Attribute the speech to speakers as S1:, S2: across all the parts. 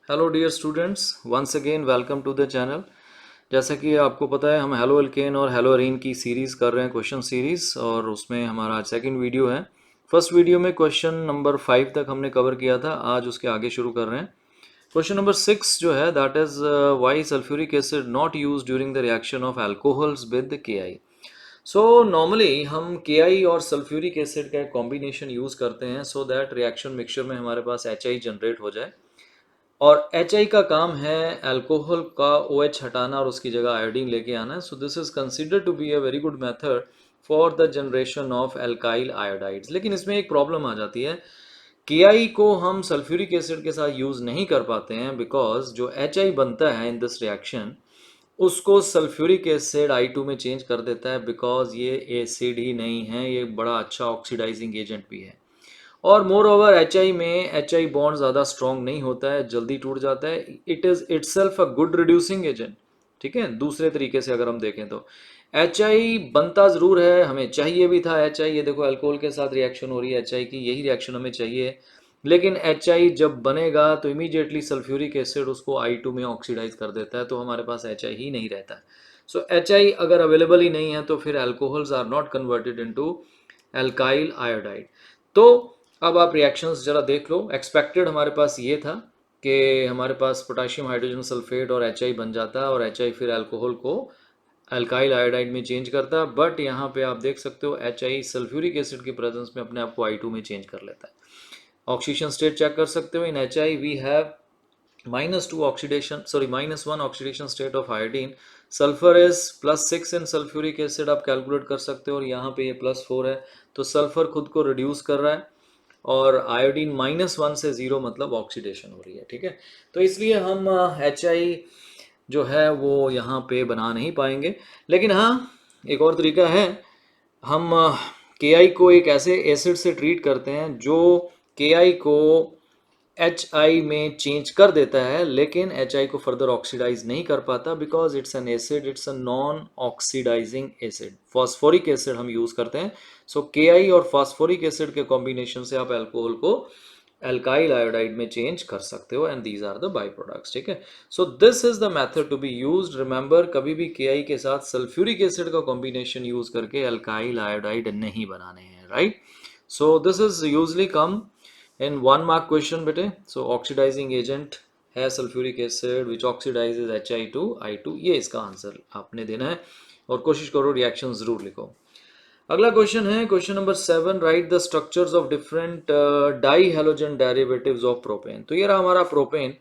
S1: Hello dear students, once again welcome to the channel. जैसा कि आपको पता है, हम हेलो एल्केन और हेलो अरीन की सीरीज़ कर रहे हैं, क्वेश्चन सीरीज़, और उसमें हमारा आज सेकंड वीडियो है। फर्स्ट वीडियो में क्वेश्चन नंबर 5 तक हमने कवर किया था, आज उसके आगे शुरू कर रहे हैं। क्वेश्चन नंबर 6 जो है, that is why sulphuric acid not use during the reaction of alcohols with के आई। सो नॉर्मली हम के आई और सल्फ्यूरिक एसिड का कॉम्बिनेशन यूज़ करते हैं सो दैट रिएक्शन मिक्सचर में हमारे पास एच आई जनरेट हो जाए। और एच आई का काम है अल्कोहल का ओ एच हटाना और उसकी जगह आयोडीन लेके आना। So this is consider to be a very good method for the generation of alkyl iodides. लेकिन इसमें एक प्रॉब्लम आ जाती है, के आई को हम सल्फ्यूरिक एसिड के साथ यूज़ नहीं कर पाते हैं बिकॉज जो एच आई बनता है इन दिस रिएक्शन उसको सल्फ्यूरिक एसिड आई टू में चेंज कर देता है, बिकॉज ये एसिड ही नहीं है, ये बड़ा अच्छा ऑक्सीडाइजिंग एजेंट भी है। और मोर ओवर एच आई में एच आई बॉन्ड ज़्यादा स्ट्रॉन्ग नहीं होता है, जल्दी टूट जाता है। It is itself a good reducing agent. ठीक है, दूसरे तरीके से अगर हम देखें तो एच आई बनता ज़रूर है, हमें चाहिए भी था एच आई। ये देखो अल्कोहल के साथ रिएक्शन हो रही है एच आई की, यही रिएक्शन हमें चाहिए। लेकिन एच आई जब बनेगा तो इमीडिएटली सल्फ्यूरिक एसिड उसको आई टू में ऑक्सीडाइज कर देता है, तो हमारे पास एच आई ही नहीं रहता है। सो एच आई अगर अवेलेबल ही नहीं है तो फिर alcohols are not converted into alkyl iodide. तो अब आप रिएक्शंस जरा देख लो। एक्सपेक्टेड हमारे पास ये था कि हमारे पास पोटेशियम हाइड्रोजन सल्फेट और एच आई बन जाता है, और एच आई फिर अल्कोहल को अल्काइल आयोडाइड में चेंज करता है। बट यहाँ पे आप देख सकते हो एच आई सल्फ्यूरिक एसिड की प्रेजेंस में अपने आप को आई टू में चेंज कर लेता है। ऑक्सीजन स्टेट चेक कर सकते हो। In H I we have -2 oxidation, sorry -1 oxidation state of iodine. Sulphur is +6 in sulphuric acid, आप कैलकुलेट कर सकते हो, और यहाँ पे ये +4 है, तो सल्फर खुद को रिड्यूस कर रहा है। और आयोडीन -1 से 0 मतलब ऑक्सीडेशन हो रही है। ठीक है, तो इसलिए हम एच आई जो है वो यहाँ पे बना नहीं पाएंगे। लेकिन हाँ, एक और तरीका है। हम के आई को एक ऐसे एसिड से ट्रीट करते हैं जो के आई को एच आई में चेंज कर देता है, लेकिन एच आई को फर्दर ऑक्सीडाइज नहीं कर पाता, because it's an acid, it's a non oxidising acid. Phosphoric acid हम यूज करते हैं। सो के आई और फॉस्फोरिक एसिड के कॉम्बिनेशन से आप अल्कोहल को अल्काइल आयोडाइड में चेंज कर सकते हो, and these are the by products. ठीक है, so this is the method to be used. Remember, कभी भी के आई के साथ सल्फ्यूरिक एसिड का कॉम्बिनेशन यूज करके अल्काइल आयोडाइड नहीं बनाने हैं, right. So this is usually come in 1 mark question बेटे। सो ऑक्सीडाइजिंग एजेंट है sulphuric acid which oxidises H I to I two, ये इसका आंसर आपने देना है, और कोशिश करो रिएक्शन जरूर लिखो। अगला क्वेश्चन है question number 7, right the structures of different dihalogen derivatives of propane. तो ये रहा हमारा propane.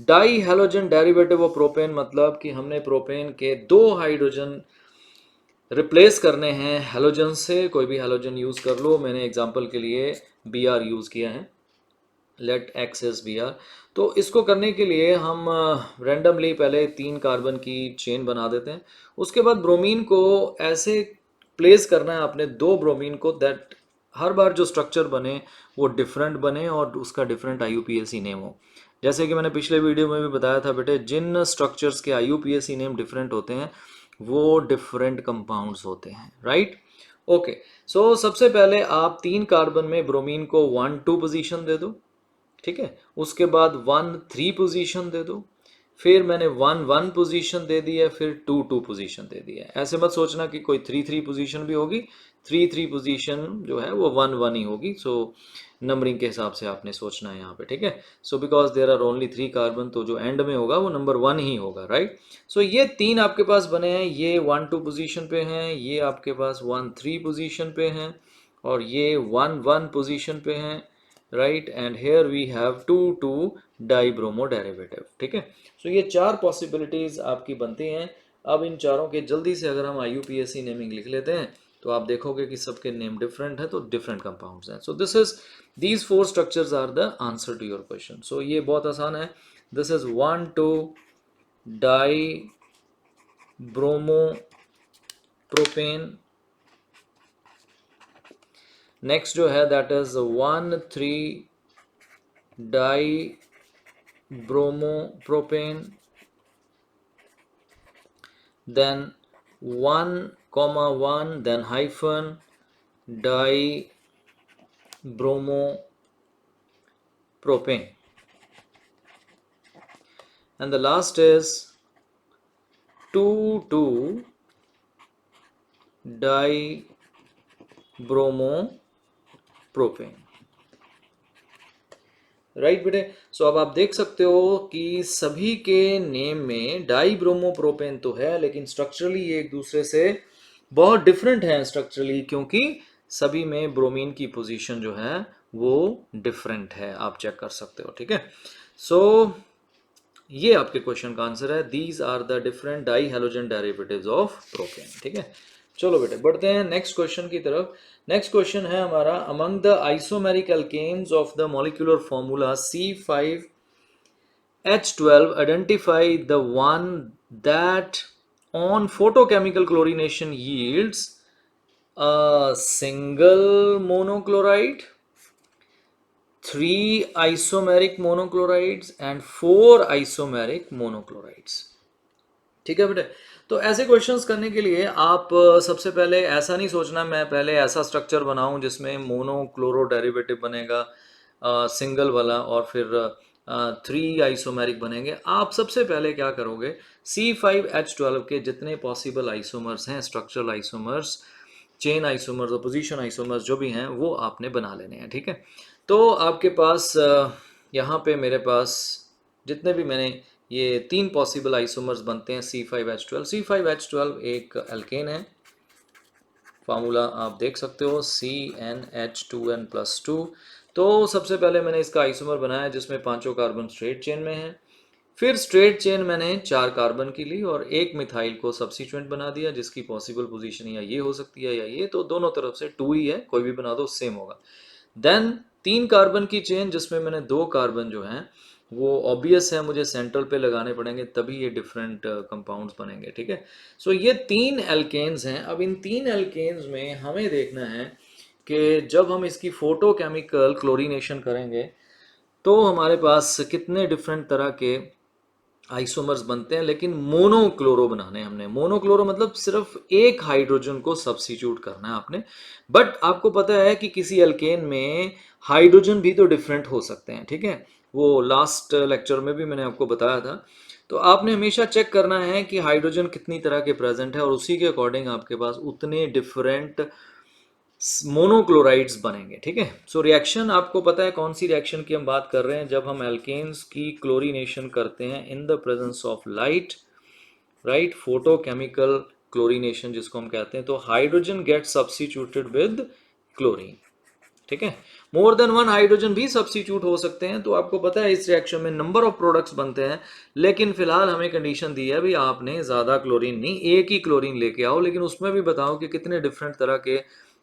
S1: Die halogen derivative of propane मतलब कि हमने प्रोपेन के 2 हाइड्रोजन रिप्लेस करने हैं हेलोजन से। कोई भी हेलोजन यूज कर लो, मैंने एग्जांपल के लिए बी आर यूज किया है, let X S B R. तो इसको करने के लिए हम रैंडमली पहले 3 कार्बन की चेन बना देते हैं। उसके बाद ब्रोमीन को ऐसे प्लेस करना है अपने 2 ब्रोमीन को, दैट हर बार जो स्ट्रक्चर बने वो डिफरेंट बने और उसका डिफरेंट IUPAC नेम हो। जैसे कि मैंने पिछले वीडियो में भी बताया था बेटे, जिन स्ट्रक्चर्स के IUPAC नेम डिफरेंट होते हैं वो डिफरेंट कंपाउंड्स होते हैं, राइट। ओके, सो सबसे पहले आप 3 कार्बन में ब्रोमीन को 1 2 पोजीशन दे दो। ठीक है, उसके बाद 1 3 पोजीशन दे दो, फिर मैंने 1 1 पोजीशन दे दी है, फिर 2 2 पोजीशन दे दी है। ऐसे मत सोचना कि कोई 3 3 पोजीशन भी होगी। 3 3 पोजीशन जो है वो 1 1 ही होगी। सो नंबरिंग के हिसाब से आपने सोचना है यहाँ पे। ठीक है, so because there are only 3 carbon, तो जो एंड में होगा वो नंबर 1 ही होगा, राइट। सो ये 3 आपके पास बने हैं, ये 1 2 पोजीशन पे हैं, ये आपके पास 1 3 पोजीशन पे हैं, और ये 1 1 पोजीशन पे हैं, right. And here we have 2 2 dibromo derivative. ठीक है, सो ये 4 पॉसिबिलिटीज आपकी बनती हैं। अब इन चारों के जल्दी से अगर हम IUPAC नेमिंग लिख लेते हैं तो आप देखोगे कि सबके नेम डिफरेंट है, तो डिफरेंट कंपाउंड्स हैं। So this is these 4 structures are the answer to your question. So ये बहुत आसान है। This is 1 2 di bromo propane. Next जो है that is 1 3 di bromo propane, then 1 1 then hyphen di bromo propane। and the last is 2,2-dibromopropane. Right बेटे। सो अब आप देख सकते हो कि सभी के नेम में डाईब्रोमोप्रोपेन तो है, लेकिन स्ट्रक्चरली ये एक दूसरे से बहुत डिफरेंट है स्ट्रक्चरली, क्योंकि सभी में ब्रोमीन की पोजीशन जो है वो डिफरेंट है, आप चेक कर सकते हो। ठीक है, सो ये आपके क्वेश्चन का आंसर है, these are the different dihalogen derivatives of propane. ठीक है, चलो बेटे बढ़ते हैं नेक्स्ट क्वेश्चन की तरफ। नेक्स्ट क्वेश्चन है हमारा, among the isomeric alkanes of the molecular formula C5H12 identify the one that on photochemical chlorination yields a single monochloride, 3 isomeric monochlorides and 4 isomeric monochlorides। ठीक है बेटे, तो ऐसे क्वेश्चंस करने के लिए आप सबसे पहले ऐसा नहीं सोचना मैं पहले ऐसा स्ट्रक्चर बनाऊं जिसमें मोनोक्लोरो डेरिवेटिव बनेगा सिंगल वाला और फिर 3 आइसोमेरिक बनेंगे। आप सबसे पहले क्या करोगे, C5H12 के जितने पॉसिबल आइसोमर्स हैं, structural isomers, chain isomers, opposition isomers जो भी हैं, वो आपने बना लेने हैं। ठीक है, तो आपके पास यहाँ पे मेरे पास जितने भी मैंने ये 3 पॉसिबल आइसोमर्स बनते हैं C5H12। C5H12 एक एल्केन है, फार्मूला आप देख सकते हो CnH2n+2। तो सबसे पहले मैंने इसका आइसोमर बनाया जिसमें पांचों कार्बन स्ट्रेट चेन में है। फिर स्ट्रेट चेन मैंने 4 कार्बन की ली और एक मिथाइल को सब्स्टिट्यूएंट बना दिया, जिसकी पॉसिबल पोजीशन या ये हो सकती है या ये, तो दोनों तरफ से 2 ही है, कोई भी बना दो सेम होगा। देन 3 कार्बन की चेन जिसमें मैंने 2 कार्बन जो हैं वो ऑब्वियस है मुझे सेंट्रल पे लगाने पड़ेंगे, तभी ये डिफरेंट कंपाउंड्स बनेंगे। ठीक है, सो ये 3 एल्केन्स हैं। अब इन 3 एल्केन्स में हमें देखना है कि जब हम इसकी फोटोकेमिकल क्लोरीनेशन करेंगे तो हमारे पास कितने डिफरेंट तरह के आइसोमर्स बनते हैं, लेकिन मोनोक्लोरो बनाने हैं हमने। मोनोक्लोरो मतलब सिर्फ एक हाइड्रोजन को सब्स्टिट्यूट करना है आपने। बट आपको पता है कि किसी एल्केन में हाइड्रोजन भी तो डिफरेंट हो सकते हैं। ठीक है, वो लास्ट लेक्चर में भी मैंने आपको बताया था। तो आपने हमेशा चेक करना है कि हाइड्रोजन कितनी तरह के प्रेजेंट है और उसी के अकॉर्डिंग आपके पास उतने डिफरेंट मोनोक्लोराइड्स बनेंगे। ठीक है, सो रिएक्शन आपको पता है कौन सी रिएक्शन की हम बात कर रहे हैं, जब हम एल्केन्स की क्लोरीनेशन करते हैं in the presence of light, right, photochemical chlorination जिसको हम कहते हैं। तो hydrogen get substituted with chlorine. ठीक है, मोर देन वन हाइड्रोजन भी सब्स्टिट्यूट हो सकते हैं। तो आपको पता है इस रिएक्शन में नंबर ऑफ प्रोडक्ट्स बनते हैं, लेकिन फिलहाल हमें कंडीशन दी है भी आपने ज्यादा क्लोरीन नहीं, एक ही क्लोरीन लेके आओ, लेकिन उसमें भी बताओ कि कितने डिफरेंट तरह के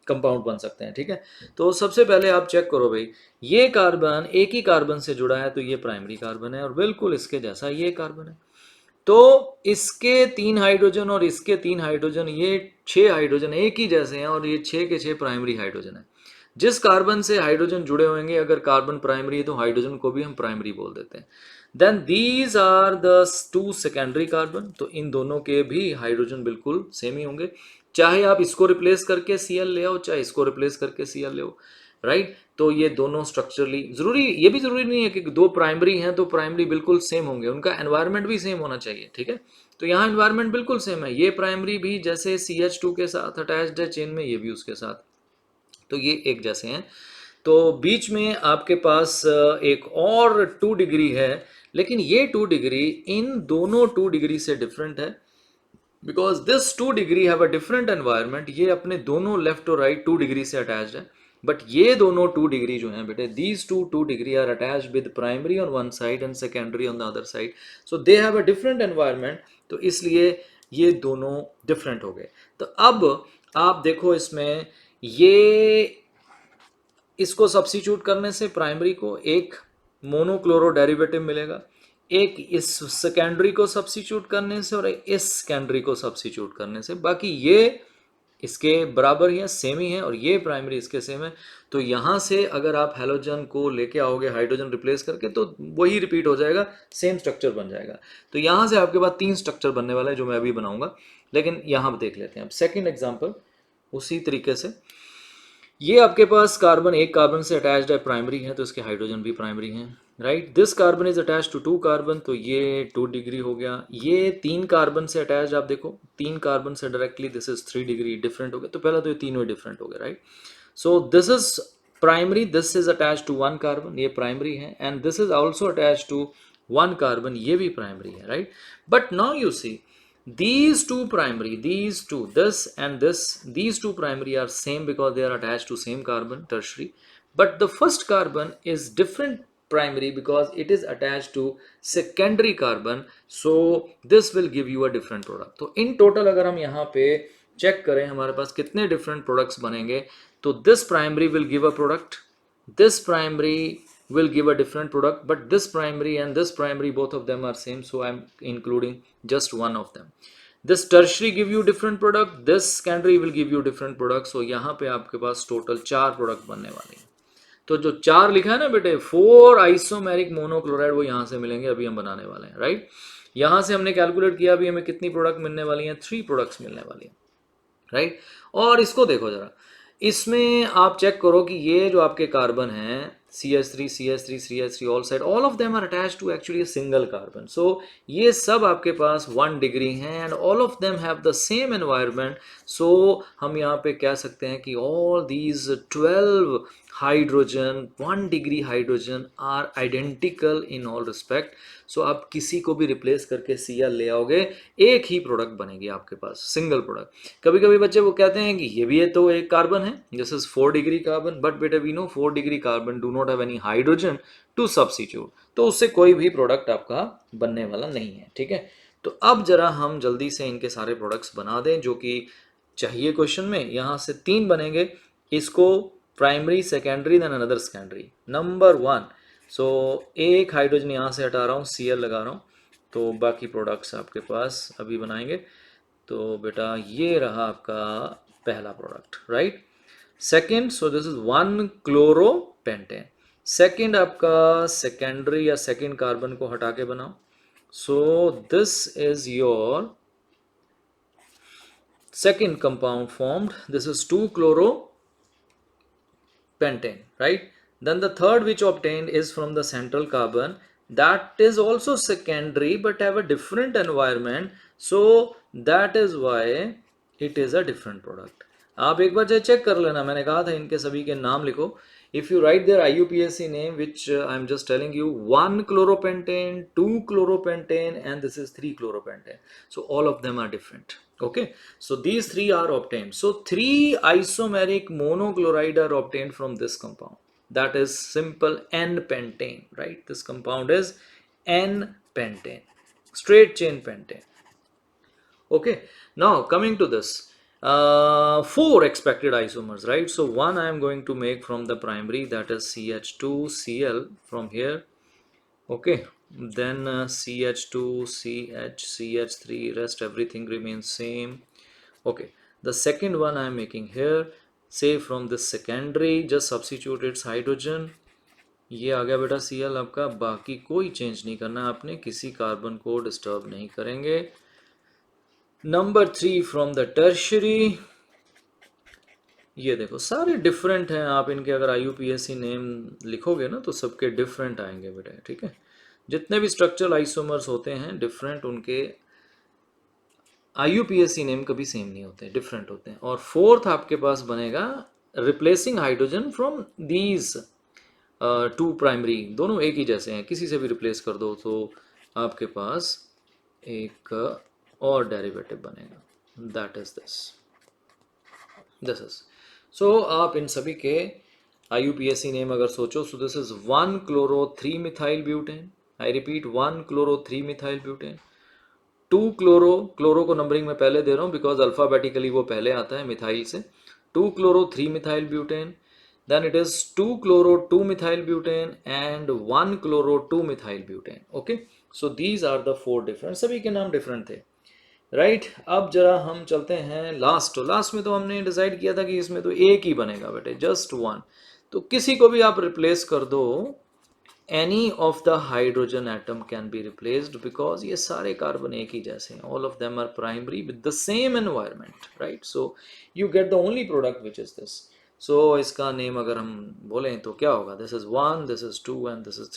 S1: कंपाउंड बन सकते हैं। ठीक है, तो सबसे पहले आप चेक करो भाई, ये कार्बन एक ही कार्बन से जुड़ा है तो ये प्राइमरी कार्बन है, और बिल्कुल इसके जैसा ये कार्बन है। तो इसके 3 हाइड्रोजन और इसके 3 हाइड्रोजन, ये 6 हाइड्रोजन एक ही जैसे हैं और ये 6 के 6 प्राइमरी हाइड्रोजन है। जिस कार्बन से हाइड्रोजन जुड़े होंगे, अगर कार्बन प्राइमरी है तो हाइड्रोजन को भी हम प्राइमरी बोल देते हैं। Then these are the 2 secondary carbon, तो इन दोनों के भी हाइड्रोजन बिल्कुल सेम ही होंगे, चाहे आप इसको रिप्लेस करके Cl ले आओ, चाहे इसको रिप्लेस करके Cl ले आओ, राइट। तो ये दोनों स्ट्रक्चरली जरूरी, ये भी जरूरी नहीं है कि दो प्राइमरी हैं तो प्राइमरी बिल्कुल सेम होंगे, उनका एनवायरनमेंट भी सेम होना चाहिए। ठीक है, तो यहाँ एनवायरनमेंट बिल्कुल सेम है, ये प्राइमरी भी जैसे CH2 के साथ अटैच्ड है चेन में, ये भी उसके साथ, तो ये एक जैसे हैं। तो बीच में आपके पास एक और 2 डिग्री है, लेकिन ये 2 डिग्री इन दोनों 2 डिग्री से डिफरेंट है, because this 2 degree have a different environment. ये अपने दोनों लेफ्ट और राइट 2 डिग्री से अटैच्ड है, बट ये दोनों 2 डिग्री जो हैं बेटे, these 2 degree are attached with primary on one side and secondary on the other side, so they have a different environment, तो इसलिए ये दोनों डिफरेंट हो गए। तो अब आप देखो इसमें, ये इसको सब्स्टिट्यूट करने से प्राइमरी को एक मोनोक्लोरो डेरिवेटिव मिलेगा, एक इस सेकेंडरी को सब्स्टिट्यूट करने से और इस सेकेंडरी को सब्स्टिट्यूट करने से, बाकी ये इसके बराबर ही है, सेम ही है, और ये प्राइमरी इसके सेम है। तो यहाँ से अगर आप हेलोजन को लेके आओगे हाइड्रोजन रिप्लेस करके, तो वही रिपीट हो जाएगा, सेम स्ट्रक्चर बन जाएगा। तो यहाँ से आपके पास 3 स्ट्रक्चर बनने वाला है जो मैं अभी बनाऊंगा, लेकिन यहाँ देख लेते हैं अब सेकेंड एग्जाम्पल उसी तरीके से। ये आपके पास कार्बन एक कार्बन से अटैच्ड है, प्राइमरी है, तो इसके हाइड्रोजन भी प्राइमरी हैं, right. This carbon is attach to 2 carbon, तो ये 2 डिग्री हो गया। ये 3 कार्बन से अटैच, आप देखो 3 कार्बन से directly, this is 3 degree, different हो गया। तो पहला तो ये तीनों डिफरेंट हो गए, right. So this is primary, this is attach to 1 carbon, ये प्राइमरी है, and this is also attach to 1 carbon, ये भी प्राइमरी है, right. But now you see these two primary, these two, this and this, these two primary are same because they are attached to same carbon, tertiary. But the first carbon is different primary because it is attached to secondary carbon, so this will give you a different product. तो in total अगर हम यहाँ पे check करें हमारे पास कितने different products बनेंगे, तो this primary will give a product, this primary will give a different product, but this primary and this primary, both of them are same, so I'm including just one of them. This tertiary give you different product, this secondary will give you different product, so यहाँ पे आपके पास total 4 product बनने वाले हैं। तो जो 4 लिखा है ना बेटे, 4 आइसोमेरिक मोनोक्लोराइड, वो यहाँ से मिलेंगे, अभी हम बनाने वाले हैं, राइट। यहाँ से हमने कैलकुलेट किया अभी हमें कितनी प्रोडक्ट मिलने वाली हैं, 3 प्रोडक्ट्स मिलने वाली हैं, राइट। और इसको देखो जरा, इसमें आप चेक करो कि ये जो आपके कार्बन हैं CH3, CH3, CH3 all side, all of them are attached to actually a single carbon. So ये सब आपके पास 1 डिग्री हैं and all of them have the same environment. So हम यहाँ पे कह सकते हैं कि all these 12 hydrogen, 1 degree hydrogen are identical in all respect. So आप किसी को भी रिप्लेस करके Cl ले आओगे, एक ही प्रोडक्ट बनेगी आपके पास, सिंगल प्रोडक्ट। कभी कभी बच्चे वो कहते हैं कि ये भी है तो एक कार्बन है, this is 4 degree carbon, but बेटा we know 4 degree carbon do not have any hydrogen to substitute, तो उससे कोई भी प्रोडक्ट आपका बनने वाला नहीं है, ठीक है। तो अब जरा हम जल्दी से इनके सारे प्रोडक्ट्स बना दें जो कि चाहिए क्वेश्चन में। यहाँ से 3 बनेंगे, इसको primary, secondary, then another secondary. Number 1, so एक हाइड्रोजन यहाँ से हटा रहा हूँ, Cl लगा रहा हूँ, तो बाकी प्रोडक्ट्स आपके पास अभी बनाएंगे। तो बेटा ये रहा आपका पहला product, right. Second, so this is 1 chloropentane. Second आपका सेकेंडरी या सेकेंड कार्बन को हटा के बनाओ, so this is your second compound formed, this is 2 chloropentane, right. Then the third which obtained is from the central carbon, that is also secondary but have a different environment, so that is why it is a different product. आप एक बार check कर लेना, मैंने कहा था इनके सभी के नाम लिखो। If you write their IUPAC name, which I'm just telling you, 1 chloropentane, 2 chloropentane, and this is 3 chloropentane. So all of them are different. Okay, so these 3 are obtained. So 3 isomeric monochloride are obtained from this compound. That is simple N-pentane, right? This compound is N-pentane, straight chain pentane. Okay, now coming to this, 4 expected isomers, right? So 1 I am going to make from the primary, that is CH2Cl from here. Okay, then CH2, CH, CH3, rest everything remains same. Okay, the second one I am making here, say from this secondary, just substitute its hydrogen. ये आ गया बेटा Cl आपका, बाकी कोई change नहीं करना आपने, किसी कार्बन को डिस्टर्ब नहीं करेंगे। नंबर 3 फ्रॉम द टर्शरी, ये देखो सारे डिफरेंट हैं, आप इनके अगर IUPAC नेम लिखोगे ना तो सबके डिफरेंट आएंगे बेटा, ठीक है। जितने भी स्ट्रक्चरल आइसोमर्स होते हैं डिफरेंट, उनके IUPAC नेम कभी सेम नहीं होते, डिफरेंट होते हैं। और फोर्थ आपके पास बनेगा replacing hydrogen from these 2 primary, दोनों एक ही जैसे हैं, किसी से भी रिप्लेस कर दो तो आपके पास एक और डेरिवेटिव बनेगा, दैट इज दिस इज। सो आप इन सभी के IUPAC नेम अगर सोचो, सो this is 1 chloro 3 methyl butane, I repeat 1 chloro 3 methyl butane. 2 chloro को नंबरिंग में पहले दे रहा हूँ बिकॉज अल्फाबेटिकली वो पहले आता है मिथाइल से। 2 chloro 3 methyl butane, then it is 2 chloro 2 methyl butane and 1 chloro 2 methyl butane. Okay, so these are the 4 different, सभी के नाम डिफरेंट थे, राइट। अब जरा हम चलते हैं लास्ट में तो हमने डिसाइड किया था कि इसमें तो एक ही बनेगा बेटे, जस्ट 1। तो किसी को भी आप रिप्लेस कर दो, any of the hydrogen atom can be replaced because ये सारे कार्बन एक ही जैसे हैं, all of them are primary with the same environment, right? So you get the only product which is this. सो इसका नेम अगर हम बोलें तो क्या होगा, this is 1, this is 2 and this is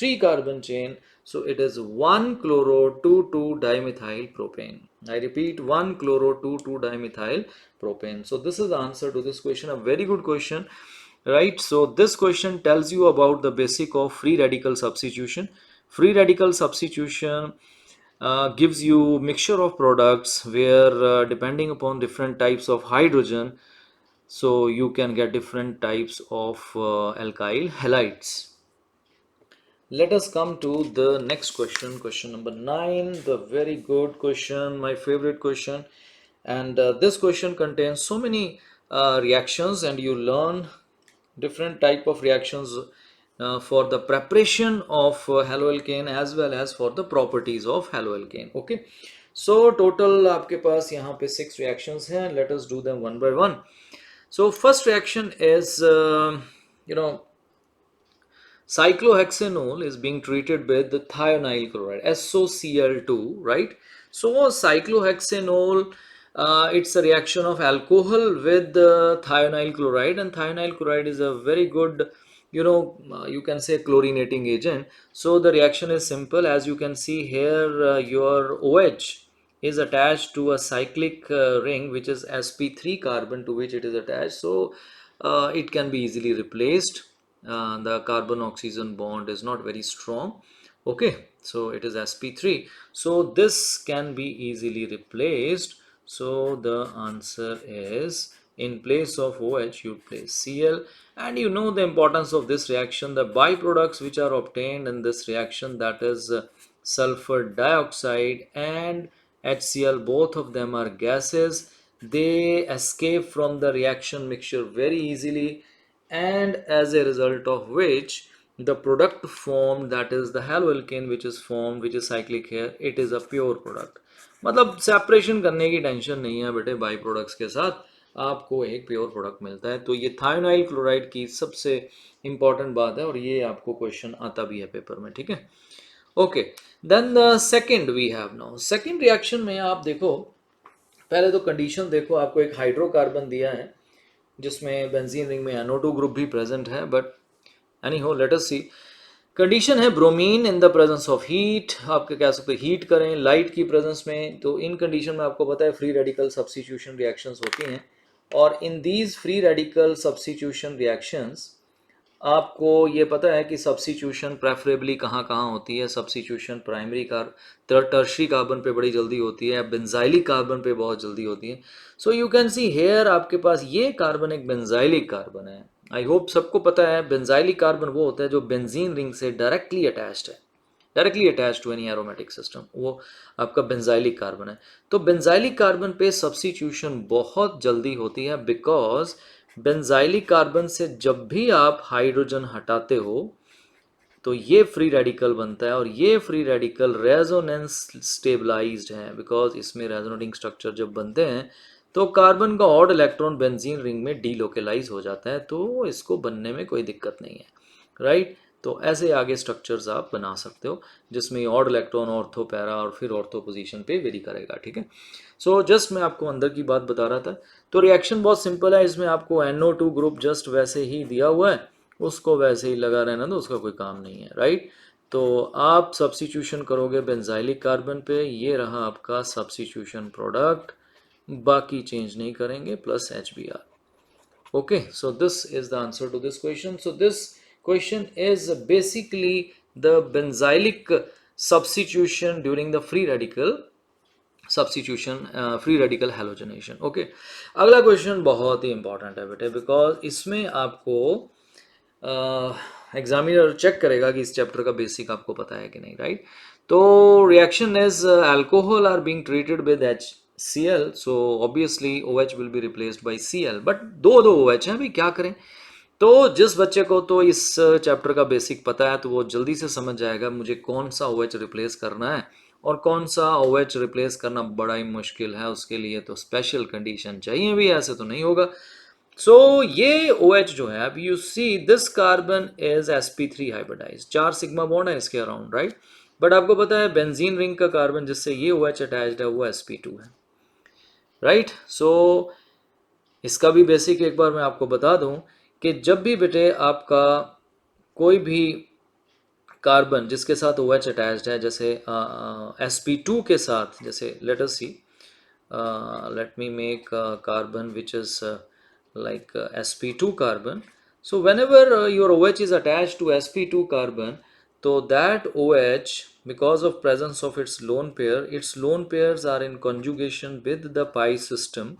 S1: 3 carbon chain. So it is 1-chloro-2,2-dimethyl propane. I repeat, 1-chloro-2,2-dimethyl propane. So this is the answer to this question. A very good question, right? So this question tells you about the basic of free radical substitution. Free radical substitution gives you mixture of products where depending upon different types of hydrogen, so you can get different types of alkyl halides. Let us come to the next question, question number 9, the very good question, my favorite question. And this question contains so many reactions, and you learn different type of reactions for the preparation of haloalkane as well as for the properties of haloalkane. Okay, so total आपके पास यहाँ पे 6 reactions हैं. Let us do them one by one. So first reaction is you know, cyclohexanol is being treated with the thionyl chloride, SOCl2, right? So cyclohexanol, it's a reaction of alcohol with thionyl chloride, and thionyl chloride is a very good, you can say chlorinating agent. So the reaction is simple. As you can see here, your OH is attached to a cyclic ring which is sp3 carbon to which it is attached. So it can be easily replaced. The carbon oxygen bond is not very strong. Okay, so it is sp3, so this can be easily replaced. So the answer is, in place of OH you place Cl. And you know the importance of this reaction, the byproducts which are obtained in this reaction, that is sulfur dioxide and HCl, both of them are gases. They escape from the reaction mixture very easily, and as a result of which the product formed, that is the haloalkane which is formed, which is cyclic here, it is a pure product. मतलब separation करने की tension नहीं है बेटे, by products के साथ आपको एक प्योर प्रोडक्ट मिलता है. तो ये थायोनाइल क्लोराइड की सबसे इंपॉर्टेंट बात है, और ये आपको क्वेश्चन आता भी है पेपर में. ठीक है, okay. Then the second we have now, second reaction में आप देखो, पहले तो कंडीशन देखो, आपको एक हाइड्रोकार्बन दिया है जिसमें बेंजीन रिंग में NO2 ग्रुप भी प्रेजेंट है, बट एनी हो, लेट अस सी. कंडीशन है bromine in the presence of heat. आप कह सकते हो हीट करें लाइट की प्रेजेंस में. तो इन कंडीशन में आपको पता है फ्री रेडिकल सब्स्टिट्यूशन रिएक्शंस होती हैं, और in these free radical substitution reactions आपको ये पता है कि सब्स्टिट्यूशन प्रेफरेबली कहाँ कहाँ होती है. सब्स्टिट्यूशन प्राइमरी टर्शरी कार्बन पे बड़ी जल्दी होती है, बेंजाइलिक कार्बन पे बहुत जल्दी होती है. So you can see here, आपके पास ये कार्बन एक बेंजाइलिक कार्बन है. आई होप सबको पता है बेंजाइलिक कार्बन वो होता है जो बेंजीन रिंग से डायरेक्टली अटैच्ड है, directly attach to any aromatic system, वो आपका बेंजाइलिक कार्बन है. तो बेंजाइलिक कार्बन पे सब्स्टिट्यूशन बहुत जल्दी होती है, बिकॉज बेंजाइलिक कार्बन से जब भी आप हाइड्रोजन हटाते हो तो ये फ्री रेडिकल बनता है, और ये फ्री रेडिकल रेजोनेंस स्टेबलाइज्ड है, बिकॉज इसमें रेजोनेटिंग स्ट्रक्चर जब बनते हैं तो कार्बन का ऑड इलेक्ट्रॉन बेंजीन रिंग में डीलोकेलाइज हो जाता है, तो इसको बनने में कोई दिक्कत नहीं है, राइट. तो ऐसे आगे स्ट्रक्चर्स आप बना सकते हो जिसमें ऑड इलेक्ट्रॉन ऑर्थो पैरा और फिर ऑर्थो पोजीशन पे वेरी करेगा. ठीक है, सो जस्ट मैं आपको अंदर की बात बता रहा था. तो रिएक्शन बहुत सिंपल है, इसमें आपको NO2 ग्रुप जस्ट वैसे ही दिया हुआ है, उसको वैसे ही लगा रहना, तो उसका कोई काम नहीं है, राइट. तो आप सब्स्टिट्यूशन करोगे बेंजाइलिक कार्बन पे, ये रहा आपका सब्स्टिट्यूशन प्रोडक्ट, बाकी चेंज नहीं करेंगे, plus HBr. Okay, so this is the answer to this question. So this question is basically the benzylic substitution during the free radical substitution, free radical halogenation. Okay, अगला question बहुत ही important है बेटे, because इसमें आपको examiner check करेगा कि इस chapter का बेसिक आपको पता है कि नहीं, राइट. तो reaction is alcohol are being treated with HCl, so obviously OH will be replaced by Cl, but दो OH हैं, अभी क्या करें. तो जिस बच्चे को तो इस चैप्टर का बेसिक पता है तो वो जल्दी से समझ जाएगा मुझे कौन सा OH रिप्लेस करना है और कौन सा OH रिप्लेस करना बड़ा ही मुश्किल है. उसके लिए तो स्पेशल कंडीशन चाहिए भी, ऐसे तो नहीं होगा. सो ये OH जो है, अब you see this carbon is sp3 hybridise, 4 sigma bond है इसके अराउंड, राइट. बट आपको पता है बेंजीन रिंग का कार्बन जिससे ये OH अटैच्ड है वो sp2 है, राइट. सो इसका भी बेसिक एक बार मैं आपको बता दूं कि जब भी बेटे आपका कोई भी कार्बन जिसके साथ ओ एच अटैच्ड है, जैसे sp2 के साथ, जैसे late us C, let me make a carbon which is like sp2 carbon. So whenever your OH is attached to sp2 carbon, so that OH, because of presence of its lone pairs are in conjugation with the pi system.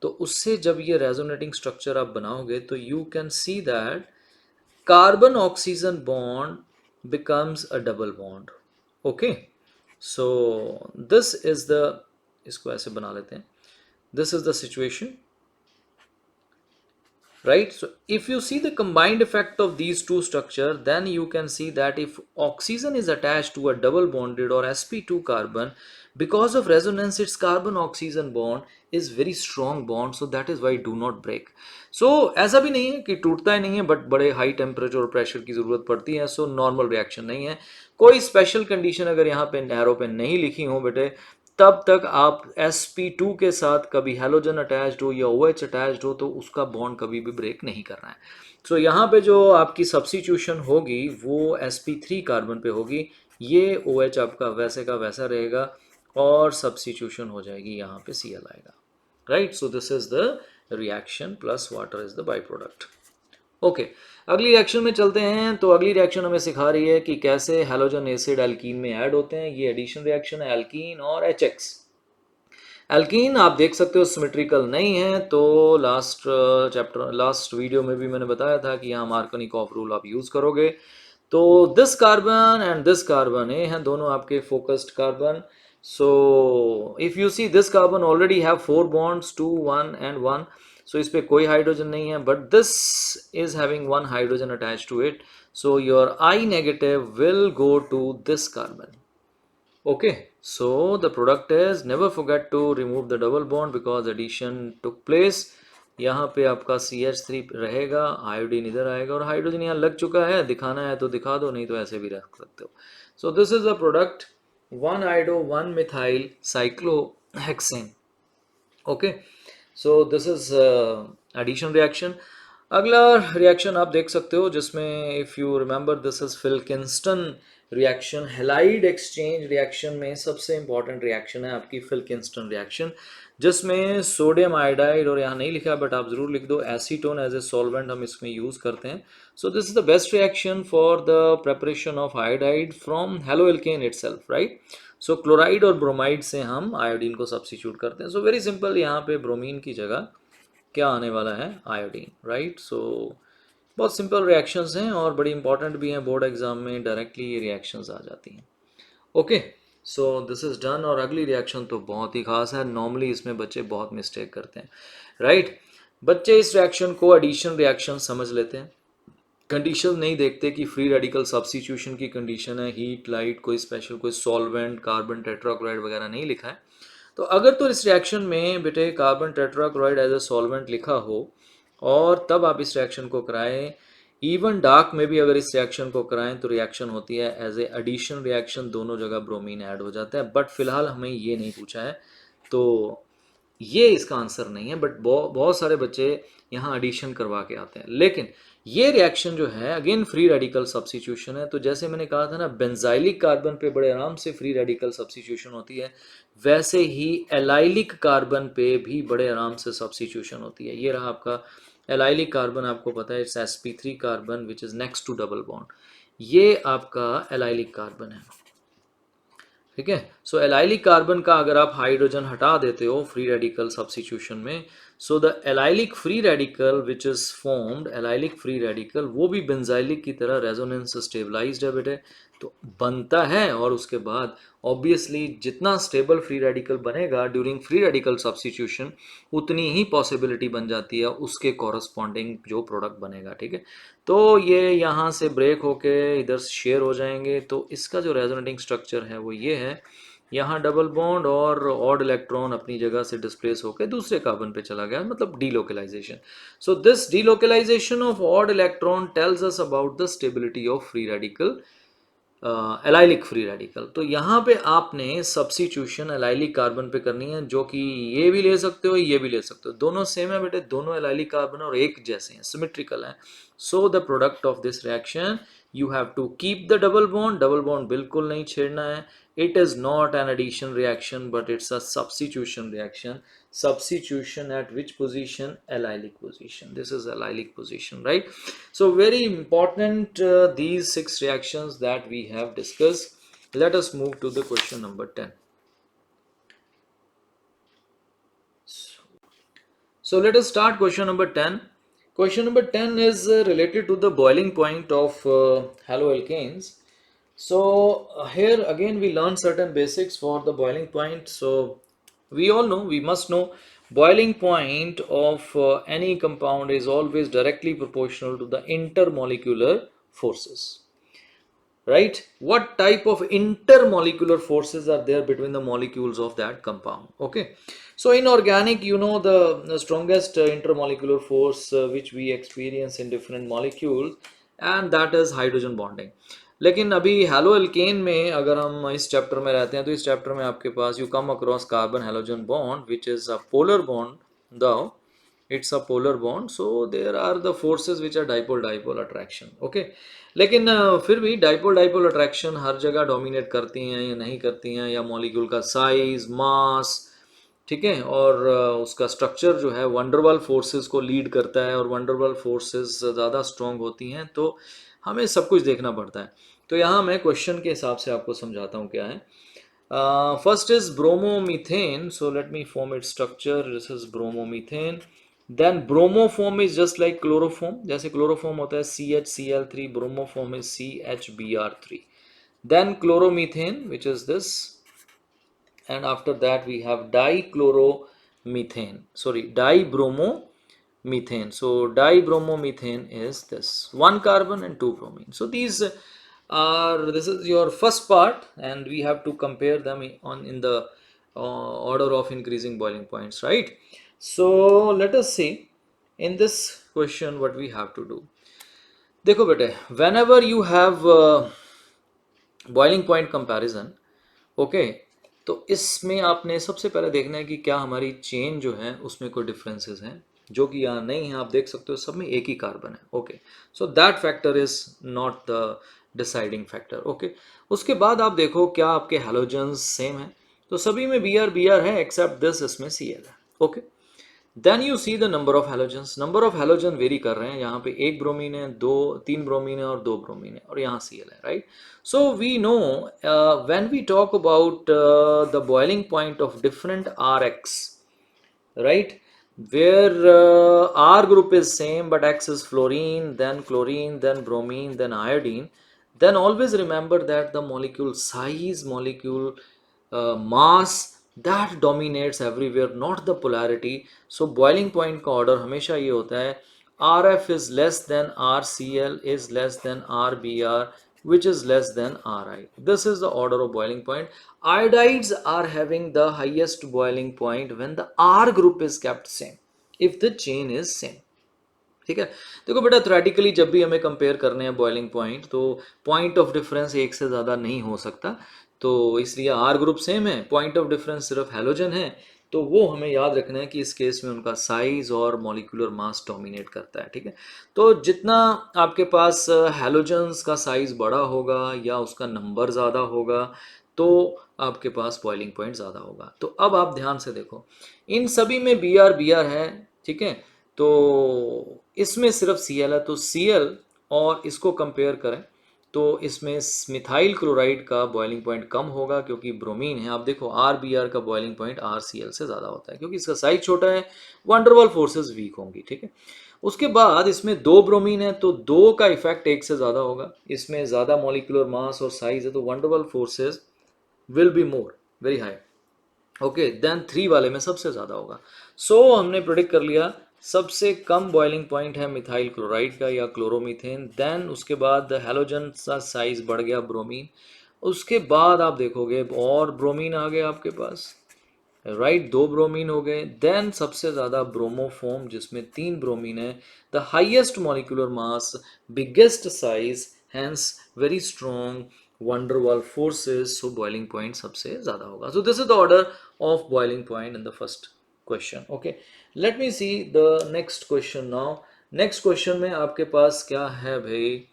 S1: तो उससे जब ये resonating structure आप बनाओगे तो you can see that carbon oxygen bond becomes a double bond. Okay, so this is the, इसको ऐसे बना लेते हैं, this is the situation, right? So if you see the combined effect of these two structure, then you can see that if oxygen is attached to a double bonded or sp2 carbon, because of resonance its carbon oxygen bond is very strong bond, so that is why do not break. So ऐसा भी नहीं है कि टूटता ही नहीं है, but बड़े high temperature और प्रेशर की जरूरत पड़ती है, सो नॉर्मल रिएक्शन नहीं है। कोई स्पेशल कंडीशन अगर यहाँ पे एरो पे नहीं लिखी हो बेटे, तब तक आप sp2 के साथ कभी हेलोजन अटैच्ड हो या OH अटैच्ड हो तो उसका बॉन्ड कभी भी ब्रेक नहीं करना है। सो यहाँ पे जो आपकी सब्स्टिट्यूशन होगी वो sp3 कार्बन पे होगी, ये OH आपका वैसे का वैसा रहेगा और सब्स्टिट्यूशन हो जाएगी, यहाँ पे Cl आएगा, right? So this is the reaction plus water is the by product. Okay, अगली रिएक्शन में चलते हैं। तो अगली रिएक्शन हमें सिखा रही है कि कैसे हैलोजन एसिड एल्कीन में ऐड होते हैं। ये एडिशन रिएक्शन है, एल्कीन और HX। एल्कीन आप देख सकते हो सिमेट्रिकल नहीं है, तो लास्ट वीडियो में भी मैंने बताया था कि यहाँ मार्कोनिकॉफ रूल आप यूज करोगे। तो this carbon and this carbon ये हैं दोनों आपके focused carbon. So if you see this carbon already have 4 bonds, 2 1 and 1, so इस पे कोई हाइड्रोजन नहीं है, but this is having 1 hydrogen attached to it, so your I negative will go to this carbon. Okay, so the product is, never forget to remove the double bond because addition took place. यहाँ पे आपका CH3 रहेगा, iodine इधर आएगा और hydrogen यहाँ लग चुका है, दिखाना है तो दिखा दो, नहीं तो ऐसे भी रख सकते हो। So this is the product 1 iodo 1 methyl cyclohexane. Okay, so this is addition reaction. अगला रिएक्शन आप देख सकते हो जिसमें if you remember this is Finkelstein reaction. Halide exchange reaction में सबसे इंपॉर्टेंट रिएक्शन है आपकी फिल-किंस्टन रिएक्शन, जिसमें सोडियम आयोडाइड, और यहाँ नहीं लिखा बट आप जरूर लिख दो, एसीटोन एज ए सॉल्वेंट हम इसमें यूज करते हैं। So this is the best reaction for the preparation of iodide from haloalkane itself, right? So chloride और ब्रोमाइड से हम आयोडीन को सब्स्टिट्यूट करते हैं। सो वेरी सिंपल, यहाँ पे ब्रोमीन की जगह क्या आने वाला है? Iodine, right? सो बहुत सिंपल रिएक्शंस हैं और बड़ी इंपॉर्टेंट भी हैं, बोर्ड एग्जाम में डायरेक्टली ये रिएक्शंस आ जाती हैं। Okay, so this is done. और अगली रिएक्शन तो बहुत ही खास है, नॉर्मली इसमें बच्चे बहुत मिस्टेक करते हैं, राइट? बच्चे इस रिएक्शन को एडिशन रिएक्शन समझ लेते हैं, कंडीशन नहीं देखते कि फ्री रेडिकल सब्स्टिट्यूशन की कंडीशन है, हीट लाइट, कोई स्पेशल कोई सॉल्वेंट, कार्बन टेट्राक्लोराइड वगैरह नहीं लिखा है। तो अगर तो इस रिएक्शन में बेटे carbon tetrachloride as a solvent लिखा हो और तब आप इस रिएक्शन को कराएं, इवन डार्क में भी अगर इस रिएक्शन को कराएं तो रिएक्शन होती है एज ए एडिशन रिएक्शन, दोनों जगह ब्रोमीन ऐड हो जाता है। बट फिलहाल हमें ये नहीं पूछा है तो ये इसका आंसर नहीं है, बट बहुत सारे बच्चे यहाँ एडिशन करवा के आते हैं। लेकिन ये रिएक्शन जो है अगेन फ्री रेडिकल सब्स्टिट्यूशन है, तो जैसे मैंने कहा था ना बेंजाइलिक कार्बन पे बड़े आराम से फ्री रेडिकल सब्स्टिट्यूशन होती है, वैसे ही एलाइलिक कार्बन पे भी बड़े आराम से सब्स्टिट्यूशन होती है। ये रहा आपका एलाइलिक कार्बन, आपको पता है it's sp3 carbon which is next to double bond, ये आपका एलाइलिक कार्बन है, ठीक है? सो एलाइलिक कार्बन का अगर आप हाइड्रोजन हटा देते हो फ्री रेडिकल सब्स्टिट्यूशन में, so the allylic free radical which is formed, allylic free radical वो भी बेंजाइलिक की तरह रेजोनेंस स्टेबलाइज्ड है बेटे, तो बनता है। और उसके बाद ऑब्वियसली जितना स्टेबल फ्री रेडिकल बनेगा ड्यूरिंग फ्री रेडिकल सब्स्टिट्यूशन, उतनी ही पॉसिबिलिटी बन जाती है उसके कॉरस्पॉन्डिंग जो प्रोडक्ट बनेगा, ठीक है? तो ये यहाँ से ब्रेक होके इधर शेयर हो जाएंगे, तो इसका जो रेजोनेटिंग स्ट्रक्चर है वो ये है, यहाँ डबल बॉन्ड और ऑड इलेक्ट्रॉन अपनी जगह से डिस्प्लेस होकर दूसरे कार्बन पे चला गया, मतलब delocalisation. So this delocalisation of odd electron tells us about the stability of free radical allylic free radical. तो यहाँ पे आपने सब्स्टिट्यूशन एलाइलिक कार्बन पे करनी है, जो कि ये भी ले सकते हो ये भी ले सकते हो, दोनों सेम है बेटे, दोनों एलाइलिक कार्बन और एक जैसे हैं, सिमेट्रिकल हैं। So the product of this reaction you have to keep the double bond बिल्कुल नहीं छेड़ना है। It is not an addition reaction but it's a substitution reaction. Substitution at which position? Allylic position. This is allylic position, right? So very important, these 6 reactions that we have discussed. Let us move to the question number 10. So let us start question number 10. Question number 10 is related to the boiling point of haloalkanes. So here again we learn certain basics for the boiling point. So we all know, we must know, boiling point of any compound is always directly proportional to the intermolecular forces, right? What type of intermolecular forces are there between the molecules of that compound? Okay, so in organic, you know, the strongest intermolecular force which we experience in different molecules, and that is hydrogen bonding. लेकिन अभी halo alkane में अगर हम इस chapter में रहते हैं तो इस चैप्टर में आपके पास you come across carbon halogen bond which is a polar bond, though it's a polar bond, so there are the forces which are dipole attraction. Okay, लेकिन फिर भी dipole attraction हर जगह डोमिनेट करती हैं या नहीं करती हैं, या मॉलिक्यूल का साइज, मास, ठीक है, और उसका स्ट्रक्चर जो है वंडरवाल फोर्सेस को लीड करता है, और वंडरवाल फोर्सेस ज़्यादा स्ट्रॉन्ग होती हैं, तो हमें सब कुछ देखना पड़ता है। तो यहाँ मैं क्वेश्चन के हिसाब से आपको समझाता हूँ क्या है। First is bromomethane, so let me form it structure, this is bromomethane. Then bromoform is just like chloroform, जैसे क्लोरोफॉर्म होता है CHCl3, bromoform is CHBr3। then chloromethane, which is this, and after that we have dichloromethane, sorry, dibromomethane. So dibromomethane is this, one carbon and two bromine. So these are, this is your first part, and we have to compare them in the order of increasing boiling points, right? So let us see in this question what we have to do. देखो बेटे, whenever you have boiling point comparison, okay, तो इसमें आपने सबसे पहले देखना है कि क्या हमारी चेन जो है उसमें कोई डिफरेंसेस हैं, जो कि यहाँ नहीं है। आप देख सकते हो सब में एक ही कार्बन है। Okay, so that factor is not the deciding factor. Okay, उसके बाद आप देखो क्या आपके हैलोजन्स सेम है, तो सभी में बी आर है एक्सेप्ट दिस, इसमें Cl है। Okay, then you see the number of halogens, number of halogen vary कर रहे हैं, यहाँ पे एक ब्रोमीन है, तीन ब्रोमीन है और दो ब्रोमीन है, और यहाँ Cl है, right? So we know when we talk about the boiling point of different Rx, right, where R group is same but X is fluorine, then bromine, then iodine, then always remember that the molecule size, molecule mass, that dominates everywhere, not the polarity. So boiling point का order हमेशा ये होता है, RF is less than RCl is less than RBr, which is less than Ri. This is the order of boiling point. Iodides are having the highest boiling point when the R group is kept same, if the chain is same. ठीक है, देखो बेटा, theoretically जब भी हमें compare करने हैं boiling point, तो पॉइंट ऑफ डिफरेंस एक से ज़्यादा नहीं हो सकता, तो इसलिए आर ग्रुप सेम है, पॉइंट ऑफ डिफरेंस सिर्फ हैलोजन है, तो वो हमें याद रखना है कि इस केस में उनका साइज और मॉलिक्यूलर मास डोमिनेट करता है। ठीक है, तो जितना आपके पास हैलोजन्स का साइज बड़ा होगा या उसका नंबर ज़्यादा होगा, तो आपके पास बॉइलिंग पॉइंट ज़्यादा होगा। तो अब आप ध्यान से देखो, इन सभी में बी आर है, ठीक है, तो इसमें सिर्फ Cl है, तो Cl और इसको कंपेयर करें तो इसमें मिथाइल क्लोराइड का बॉइलिंग पॉइंट कम होगा, क्योंकि ब्रोमीन है। आप देखो RBr का बॉइलिंग पॉइंट RCl से ज़्यादा होता है, क्योंकि इसका साइज छोटा है, वंडरवाल फोर्सेस वीक होंगी। ठीक है, उसके बाद इसमें दो ब्रोमीन है, तो दो का इफेक्ट एक से ज़्यादा होगा, इसमें ज़्यादा मॉलिक्यूलर मास और साइज है, तो van der Waals forces will be more, very high. Okay, then 3 वाले में सबसे ज़्यादा होगा। सो हमने प्रेडिक्ट कर लिया सबसे कम बॉइलिंग पॉइंट है मिथाइल क्लोराइड का या क्लोरोमीथेन। देन उसके बाद हैलोजन का साइज बढ़ गया ब्रोमीन, उसके बाद आप देखोगे और ब्रोमीन आ गए आपके पास, राइट, 2 ब्रोमीन हो गए। देन सबसे ज़्यादा ब्रोमोफॉर्म जिसमें 3 ब्रोमीन है, the highest molecular mass, biggest size, hence very strong, van der Waals forces, so boiling point सबसे ज्यादा होगा. So this is the order of boiling point in the first question. Okay, let me see the next question now. Next question में आपके पास क्या है भाई,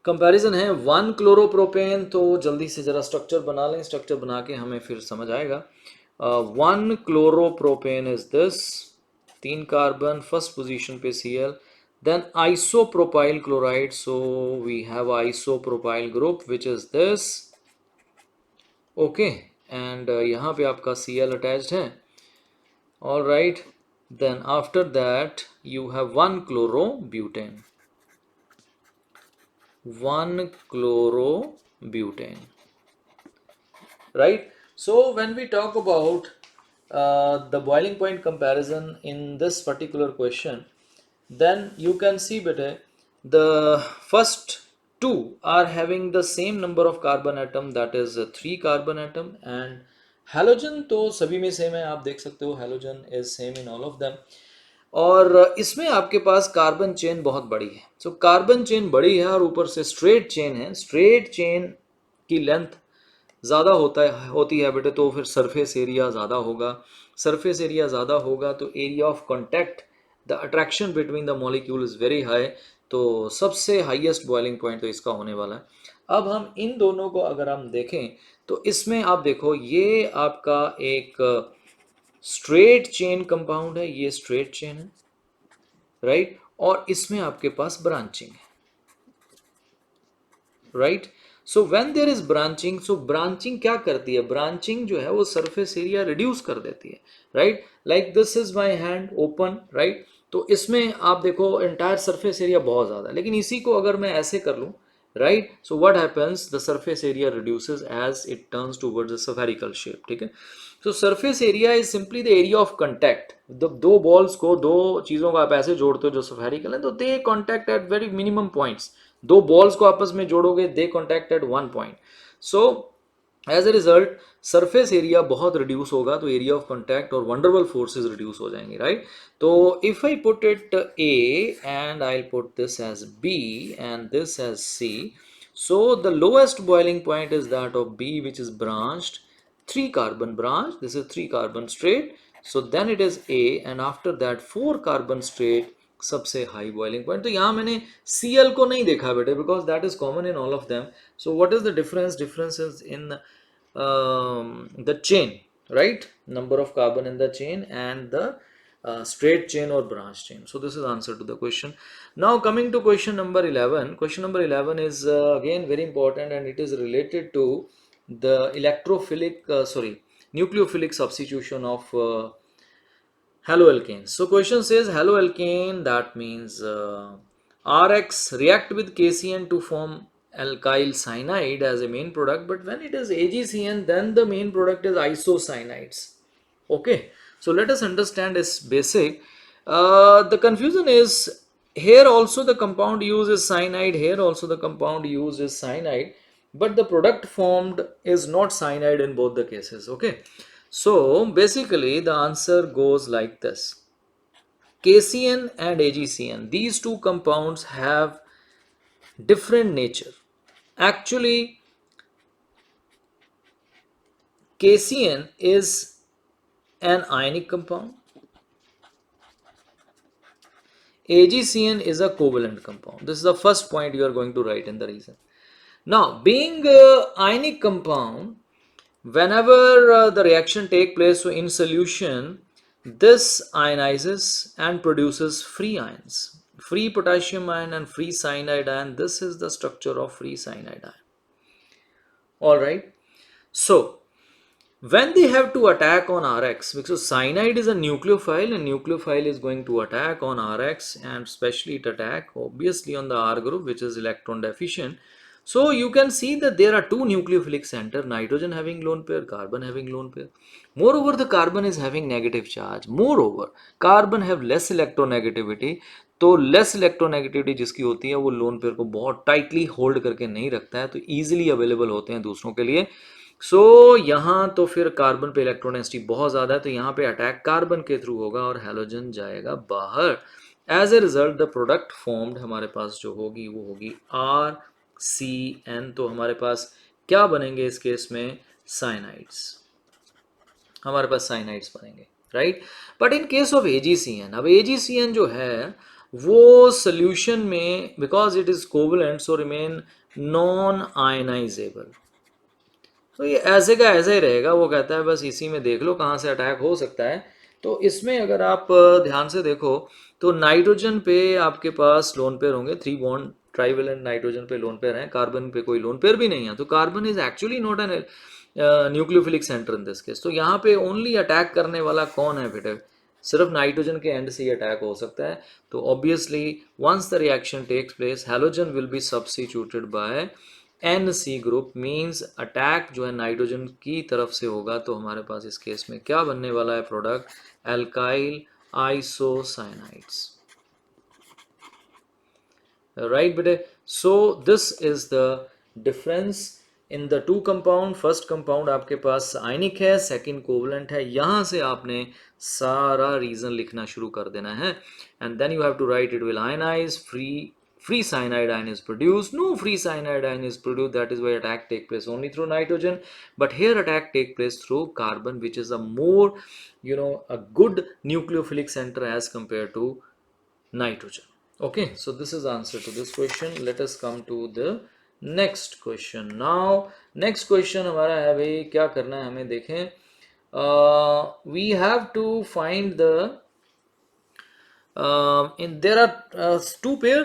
S1: comparison है 1 chloropropane. तो जल्दी से जरा स्ट्रक्चर बना लें, स्ट्रक्चर बना के हमें फिर समझ आएगा. 1 chloropropane is this, 3 carbon, first position पे Cl. Then isopropyl chloride, so we have isopropyl group which is this. Okay, and यहाँ पे आपका Cl अटैच्ड है. All right, then after that you have 1 chlorobutane, 1 chlorobutane, right? So when we talk about the boiling point comparison in this particular question, then you can see better the first two are having the same number of carbon atom, that is 3 carbon atom. And halogen तो सभी में same है, आप देख सकते हो halogen is same in all of them. और इसमें आपके पास कार्बन चेन बहुत बड़ी है. सो कार्बन चेन बड़ी है और ऊपर से स्ट्रेट चेन है. स्ट्रेट चेन की लेंथ ज़्यादा होती है बेटे, तो फिर सरफेस एरिया ज़्यादा होगा. सरफेस एरिया ज़्यादा होगा तो area of contact, the attraction between the molecule is very high. तो सबसे हाईएस्ट बॉइलिंग पॉइंट तो इसका होने वाला है. अब हम इन दोनों को अगर हम देखें तो इसमें आप देखो ये आपका एक स्ट्रेट चेन कंपाउंड है, ये स्ट्रेट चेन है, राइट. और इसमें आपके पास ब्रांचिंग है, right. So when there is branching, so branching क्या करती है, ब्रांचिंग जो है वो सरफेस एरिया रिड्यूस कर देती है, right. Like this is my hand open, right. तो इसमें आप देखो एंटायर सरफेस एरिया बहुत ज़्यादा है, लेकिन इसी को अगर मैं ऐसे कर लूँ, right, so what happens, the surface area reduces as it turns towards the spherical shape, ठीक है. तो surface area is simply the area of contact. दो बॉल्स को, दो चीज़ों को आप ऐसे जोड़ते हो जो स्फेरिकल है, तो they contact at very minimum points. दो बॉल्स को आपस में जोड़ोगे, they contact at 1 point. So as a result surface area बहुत रिड्यूस होगा, तो एरिया ऑफ कॉन्टैक्ट और वंडरवल फोर्सेस रिड्यूस हो जाएंगे, राइट. तो if I put it A and I put this edge B and this edge C, so the lowest boiling point is that of B, which is branched, 3 carbon branch, this is 3 carbon straight, so then it is A, and after that 4 carbon straight, सबसे high boiling point. तो यहाँ मैंने Cl को नहीं देखा बेटे, because that is common in all of them. So what is the difference, difference is in the chain, right, number of carbon in the chain and the straight chain or branch chain. So this is answer to the question. Now coming to question number 11. Question number 11 is again very important, and it is related to the nucleophilic substitution of haloalkanes. So question says haloalkane, that means RX react with KCN to form alkyl cyanide as a main product, but when it is AgCN, then the main product is isocyanides. Okay, so let us understand this basic. The confusion is here also the compound used is cyanide, here also the compound used is cyanide, but the product formed is not cyanide in both the cases. Okay, so basically the answer goes like this. KCN and AgCN, these two compounds have different nature. Actually, KCN is an ionic compound, AgCN is a covalent compound. This is the first point you are going to write in the reason. Now, being ionic compound, whenever the reaction take place, so in solution, this ionizes and produces free ions, free potassium ion and free cyanide ion. This is the structure of free cyanide ion. All right. So when they have to attack on Rx, because cyanide is a nucleophile, and nucleophile is going to attack on Rx, and especially it attack obviously on the R group, which is electron deficient. So you can see that there are two nucleophilic center, nitrogen having lone pair, carbon having lone pair. Moreover, the carbon is having negative charge. Moreover, carbon have less electronegativity. तो less electronegativity जिसकी होती है वो lone pair को बहुत tightly hold करके नहीं रखता है, तो ईजिली अवेलेबल होते हैं दूसरों के लिए. सो यहाँ तो फिर कार्बन पे इलेक्ट्रोनेसिटी बहुत ज़्यादा है, तो यहाँ पे अटैक कार्बन के थ्रू होगा और हैलोजन जाएगा बाहर. As a result the product formed हमारे पास जो होगी वो होगी CN, तो हमारे पास क्या बनेंगे इस केस में? साइनाइड्स, हमारे पास साइनाइड्स बनेंगे, right. But in case of AgCN, अब AgCN जो है वो सोल्यूशन में, because it is covalent, so remain non ionisable, तो ये ऐसे का ऐसा ही रहेगा। वो कहता है बस इसी में देख लो कहाँ से अटैक हो सकता है। तो इसमें अगर आप ध्यान से देखो तो नाइट्रोजन पे आपके पास लोन पेयर होंगे, 3 बॉन्ड ट्राइवेलेंट नाइट्रोजन पे लोन पेयर हैं, कार्बन पे कोई लोन पेयर भी नहीं है, तो carbon is actually not an nucleophilic centre in this case. तो यहाँ पे ओनली अटैक करने वाला कौन है बेटे? सिर्फ नाइट्रोजन के एंड से ही अटैक हो सकता है। तो obviously once the reaction takes place, halogen will be substituted by NC group, means attack जो है नाइट्रोजन की तरफ से होगा। तो हमारे पास इस केस में क्या बनने वाला है प्रोडक्ट? एल्काइल आइसोसाइनाइड्स, राइट बेटे। So this is the difference in the two compound. First compound आपके पास आयनिक है, सेकंड कोवलेंट है। यहां से आपने सारा रीजन लिखना शुरू कर देना है, and then you have to write it will ionise, free cyanide ion is produced. No free cyanide ion is produced, that is why attack take place only through nitrogen. But here attack take place through carbon, which is a more, a good nucleophilic center as compared to nitrogen. Okay, so this is answer to this question. Let us come to the next question. Now next question हमारा है भाई, क्या करना है हमें देखें। We have to find the there are two pair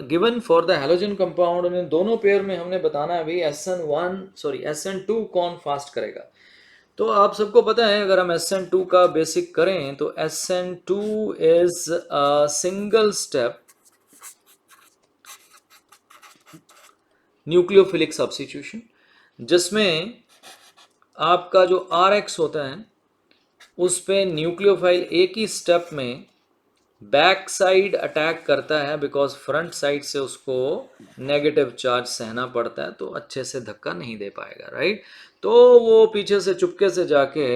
S1: given for the halogen compound. इन दोनों पेयर में हमने बताना है भाई SN2 कौन फास्ट करेगा। तो आप सबको पता है अगर हम SN2 का बेसिक करें तो SN2 is a single step nucleophilic substitution, जिसमें आपका जो RX होता है उस पे न्यूक्लियोफाइल एक ही स्टेप में बैक साइड अटैक करता है, बिकॉज फ्रंट साइड से उसको नेगेटिव चार्ज सहना पड़ता है, तो अच्छे से धक्का नहीं दे पाएगा, राइट। तो वो पीछे से चुपके से जाके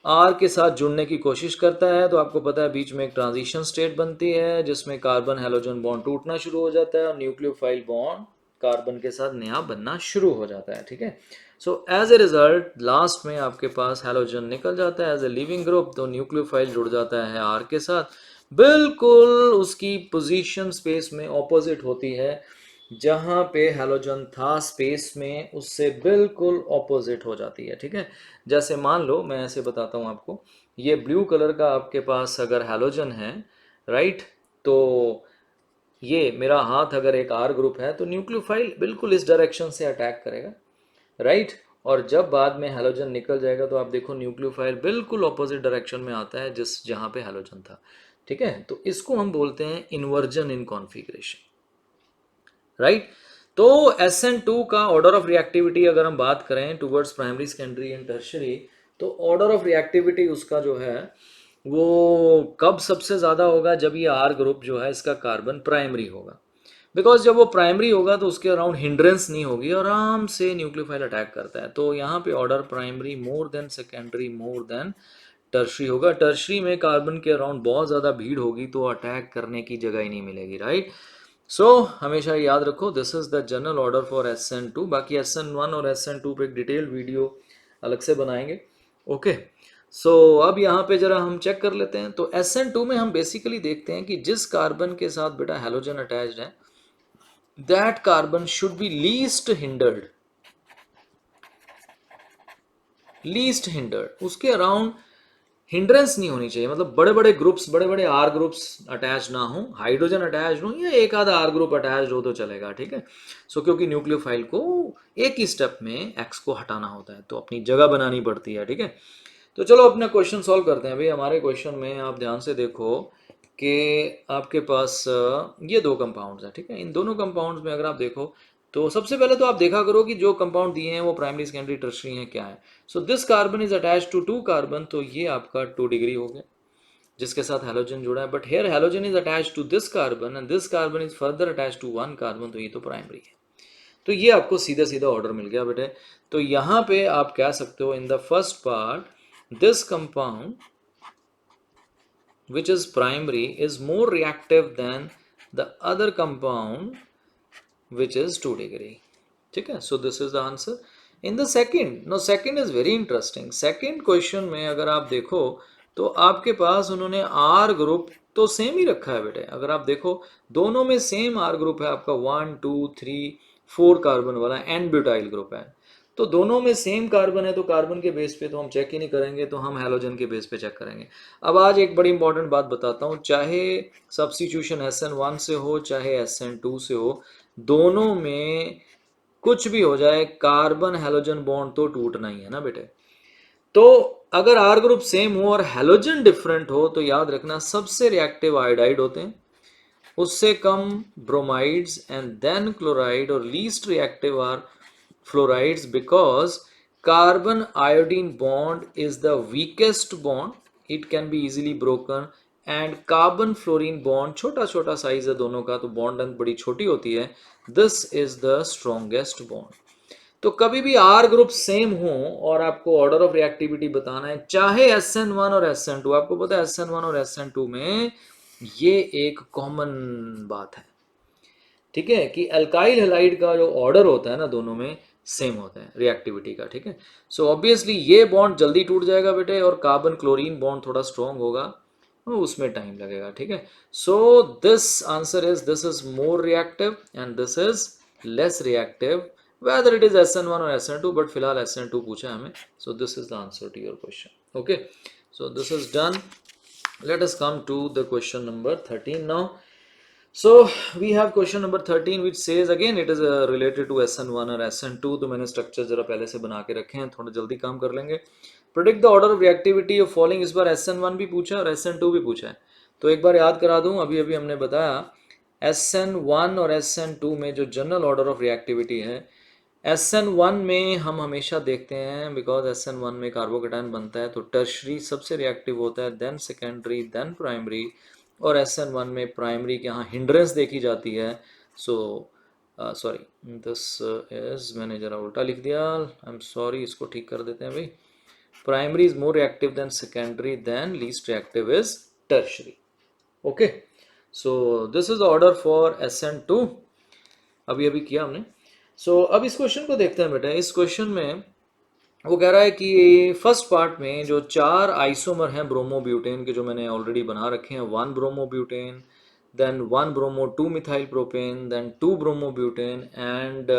S1: आर के साथ जुड़ने की कोशिश करता है। तो आपको पता है बीच में एक ट्रांजिशन स्टेट बनती है जिसमें कार्बन हैलोजन बॉन्ड टूटना शुरू हो जाता है और न्यूक्लियोफाइल बॉन्ड कार्बन के साथ नया बनना शुरू हो जाता है, ठीक है। So as a result last में आपके पास हैलोजन निकल जाता है एज ए लिविंग ग्रुप, तो न्यूक्लियोफाइल जुड़ जाता है आर के साथ, बिल्कुल उसकी पोजीशन स्पेस में ऑपोजिट होती है जहां पे हैलोजन था स्पेस में, उससे बिल्कुल ऑपोजिट हो जाती है, ठीक है। जैसे मान लो मैं ऐसे बताता हूं आपको, ये ब्लू कलर का आपके पास अगर हैलोजन है, राइट, तो ये मेरा हाथ अगर एक आर ग्रुप है तो न्यूक्लियोफाइल बिल्कुल इस डायरेक्शन से अटैक करेगा, राइट। और जब बाद में हैलोजन निकल जाएगा तो आप देखो न्यूक्लियोफाइल बिल्कुल ऑपोजिट डायरेक्शन में आता है जिस जहां पे हैलोजन था, ठीक है। तो इसको हम बोलते हैं इन्वर्जन इन कॉन्फ़िगरेशन, राइट। तो SN2 का ऑर्डर ऑफ रिएक्टिविटी अगर हम बात करें towards primary, secondary and tertiary, तो ऑर्डर ऑफ रिएक्टिविटी उसका जो है वो कब सबसे ज़्यादा होगा? जब ये R ग्रुप जो है इसका कार्बन प्राइमरी होगा, बिकॉज जब वो प्राइमरी होगा तो उसके अराउंड हिंड्रेंस नहीं होगी, आराम से न्यूक्लियोफाइल अटैक करता है। तो यहाँ पे order primary more than secondary more than tertiary होगा। टर्शरी में कार्बन के अराउंड बहुत ज़्यादा भीड़ होगी तो अटैक करने की जगह ही नहीं मिलेगी, राइट। सो हमेशा याद रखो this is the general order for SN2। बाकी SN1 और SN2 पे एक डिटेल वीडियो अलग से बनाएंगे, ओके। सो अब यहाँ पे जरा हम चेक कर लेते हैं। तो SN2 में हम बेसिकली देखते हैं कि जिस कार्बन के साथ बेटा हैलोजन अटैच्ड है that carbon should be least hindered, उसके अराउंड हिंड्रेंस नहीं होनी चाहिए, मतलब बड़े बड़े ग्रुप्स, बड़े बड़े आर ग्रुप्स अटैच ना हो, हाइड्रोजन अटैच हो या एक आधा आर ग्रुप अटैच हो तो चलेगा, ठीक है। सो क्योंकि न्यूक्लियोफाइल को एक ही स्टेप में एक्स को हटाना होता है तो अपनी जगह बनानी पड़ती है, ठीक है। तो चलो अपना क्वेश्चन सॉल्व करते हैं भाई। हमारे क्वेश्चन में आप ध्यान से देखो कि आपके पास ये दो कंपाउंड्स हैं, ठीक है। इन दोनों कंपाउंड्स में अगर आप देखो तो सबसे पहले तो आप देखा करो कि जो कंपाउंड दिए हैं वो प्राइमरी, सेकेंडरी, टर्शरी हैं क्या है। So this carbon is attach to 2 carbon, तो ये आपका 2 डिग्री हो गया जिसके साथ हैलोजन जुड़ा है। But here halogen is attach to this carbon and this carbon is further attach to 1 carbon, तो ये तो प्राइमरी है। तो ये आपको सीधा सीधा ऑर्डर मिल गया बेटे। तो यहाँ पे आप कह सकते हो इन the first part this compound which is primary is more reactive than the other compound which is 2 degree. ठीक है, so this is the answer. In the second is very interesting. Second question में अगर आप देखो तो आपके पास उन्होंने are group तो सेम ही रखा है बेटे. अगर आप देखो दोनों में सेम आर ग्रुप है आपका 1 2 3 4 कार्बन वाला एन ब्यूटाइल ग्रुप है. तो दोनों में सेम कार्बन है तो कार्बन के बेस पे तो हम चेक ही नहीं करेंगे, तो हम हैलोजन के बेस पे चेक करेंगे. अब आज एक बड़ी इंपॉर्टेंट बात बताता हूँ, चाहे सब्स्टिट्यूशन SN1 से हो चाहे SN2 से हो, दोनों में कुछ भी हो जाए कार्बन हैलोजन बॉन्ड तो टूटना ही है ना बेटे. तो अगर आर ग्रुप सेम हो और हैलोजन डिफरेंट हो तो याद रखना सबसे रिएक्टिव आयोडाइड होते हैं, उससे कम ब्रोमाइड्स एंड देन क्लोराइड, और least reactive are fluorides because carbon iodine bond is the weakest bond, it can be easily broken, and carbon fluorine bond छोटा छोटा साइज है दोनों का तो बॉन्ड लेंथ बड़ी छोटी होती है, this is the strongest bond. तो कभी भी आर ग्रुप सेम हो और आपको ऑर्डर ऑफ रिएक्टिविटी बताना है, चाहे SN1 और SN2, आपको पता है SN1 और SN2 में ये एक कॉमन बात है, ठीक है, कि अल्काइल हैलाइड का जो ऑर्डर होता है ना दोनों में सेम होता है रिएक्टिविटी का. ठीक है, सो ऑब्वियसली ये बॉन्ड जल्दी टूट जाएगा बेटे और कार्बन क्लोरीन बॉन्ड थोड़ा स्ट्रॉन्ग होगा, उसमें टाइम लगेगा. ठीक है, so this answer is, this is more reactive and this is less reactive, whether it is SN1 or SN2, but फिलहाल SN2 पूछा है हमें, so this is the answer to your question. Okay, so this is done. Let us come to the question number 13 now. So we have question number 13 which says again it is related to SN1 और SN2. तो मैंने structure जरा पहले से बना के रखे हैं, थोड़ा जल्दी काम कर लेंगे. Predict the order of reactivity of following, इस बार SN1 भी पूछा और SN2 भी पूछा है, तो एक बार याद करा दूं. अभी अभी हमने बताया SN1 और SN2 में जो जनरल ऑर्डर ऑफ रिएक्टिविटी है, SN1 में हम हमेशा देखते हैं बिकॉज SN1 में कार्बोकेटायन बनता है तो टर्शरी सबसे रिएक्टिव होता है, देन सेकेंडरी, देन प्राइमरी, और SN1 में प्राइमरी के यहाँ हिंड्रेंस देखी जाती है. सो सॉरी, दिस इज, मैंने जरा उल्टा लिख दिया, आई एम सॉरी, इसको ठीक कर देते हैं भाई. Primary is more reactive than secondary, then least reactive is tertiary. Okay, so this is the order for SN2, अभी अभी किया हमने. सो अब इस क्वेश्चन को देखते हैं बेटा. इस क्वेश्चन में वो कह रहा है कि फर्स्ट पार्ट में जो 4 आइसोमर हैं ब्रोमोब्यूटेन के, जो मैंने ऑलरेडी बना रखे हैं, 1 bromobutane, then 1 bromo 2 methyl propane, then 2 bromobutane and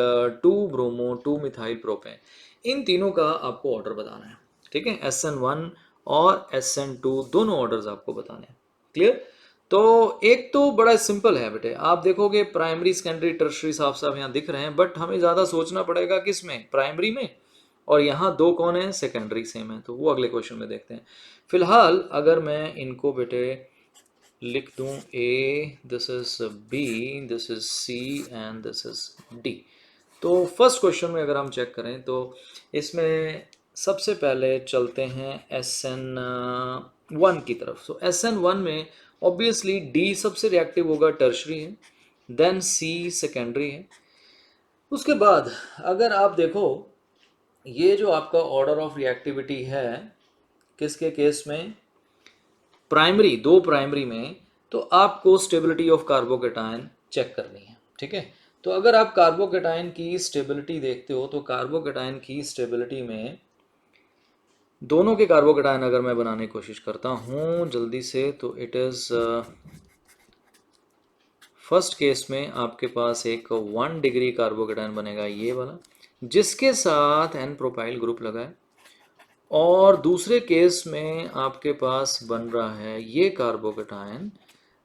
S1: 2 bromo 2 methyl propane, इन तीनों का आपको ऑर्डर बताना है. ठीक है, SN1 और SN2 दोनों ऑर्डर्स आपको बताने हैं. क्लियर? तो एक तो बड़ा सिंपल है बेटे, आप देखोगे प्राइमरी सेकेंडरी टर्शरी साफ साफ यहाँ दिख रहे हैं, बट हमें ज़्यादा सोचना पड़ेगा किस में, प्राइमरी में, और यहाँ दो कौन है, सेकेंडरी सेम है, तो वो अगले क्वेश्चन में देखते हैं. फिलहाल अगर मैं इनको बेटे लिख दूँ, A, this is B, this is C and this is D. तो फर्स्ट क्वेश्चन में अगर हम चेक करें तो इसमें सबसे पहले चलते हैं SN1 की तरफ. सो SN1 में ऑब्वियसली D सबसे रिएक्टिव होगा, टर्शरी है, देन C सेकेंडरी है. उसके बाद अगर आप देखो ये जो आपका ऑर्डर ऑफ रिएक्टिविटी है किसके केस में, प्राइमरी, दो प्राइमरी में, तो आपको स्टेबिलिटी ऑफ कार्बोकेटायन चेक करनी है. ठीक है, तो अगर आप कार्बोकेटायन की स्टेबिलिटी देखते हो तो कार्बोकेटायन की स्टेबिलिटी में दोनों के कार्बोकेटायन अगर मैं बनाने की कोशिश करता हूँ जल्दी से, तो इट इज़ फर्स्ट केस में आपके पास एक 1 डिग्री कार्बोकेटायन बनेगा ये वाला, जिसके साथ एन प्रोपाइल ग्रुप लगा है, और दूसरे केस में आपके पास बन रहा है ये कार्बोकेटायन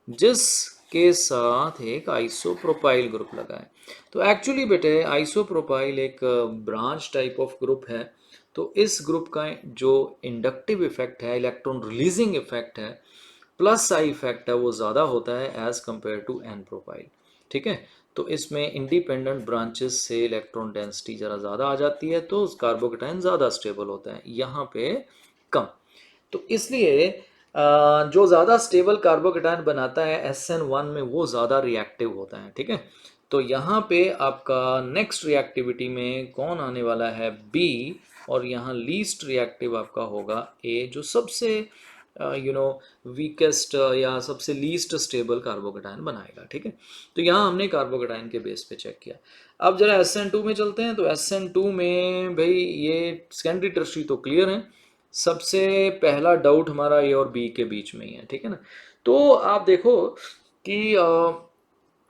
S1: जिसके साथ एक आइसोप्रोपाइल ग्रुप लगा है. तो एक्चुअली बेटे आइसोप्रोपाइल एक ब्रांच टाइप ऑफ ग्रुप है, तो इस ग्रुप का जो इंडक्टिव इफेक्ट है, इलेक्ट्रॉन रिलीजिंग इफेक्ट है, प्लस आई इफेक्ट है, वो ज़्यादा होता है as compare to n propyl. ठीक है, तो इसमें इंडिपेंडेंट ब्रांचेस से इलेक्ट्रॉन डेंसिटी ज़रा ज़्यादा आ जाती है, तो कार्बोकेटायन ज़्यादा स्टेबल होता है, यहाँ पे कम. तो इसलिए जो ज़्यादा स्टेबल कार्बोकेटायन बनाता है SN1 में वो ज़्यादा रिएक्टिव होता है. ठीक है, तो यहाँ पे आपका नेक्स्ट रिएक्टिविटी में कौन आने वाला है, B, और यहाँ लीस्ट रिएक्टिव आपका होगा A, जो सबसे वीकेस्ट या सबसे लीस्ट स्टेबल कार्बोकेटायन बनाएगा, ठीक है। तो यहाँ हमने कार्बोकेटायन के बेस पे चेक किया। अब जरा SN2 में चलते हैं। तो SN2 में भाई ये सेकेंडरी टर्शरी तो क्लियर है, सबसे पहला डाउट हमारा ए और बी के बीच में ही है, ठीक है ना। तो आप देखो कि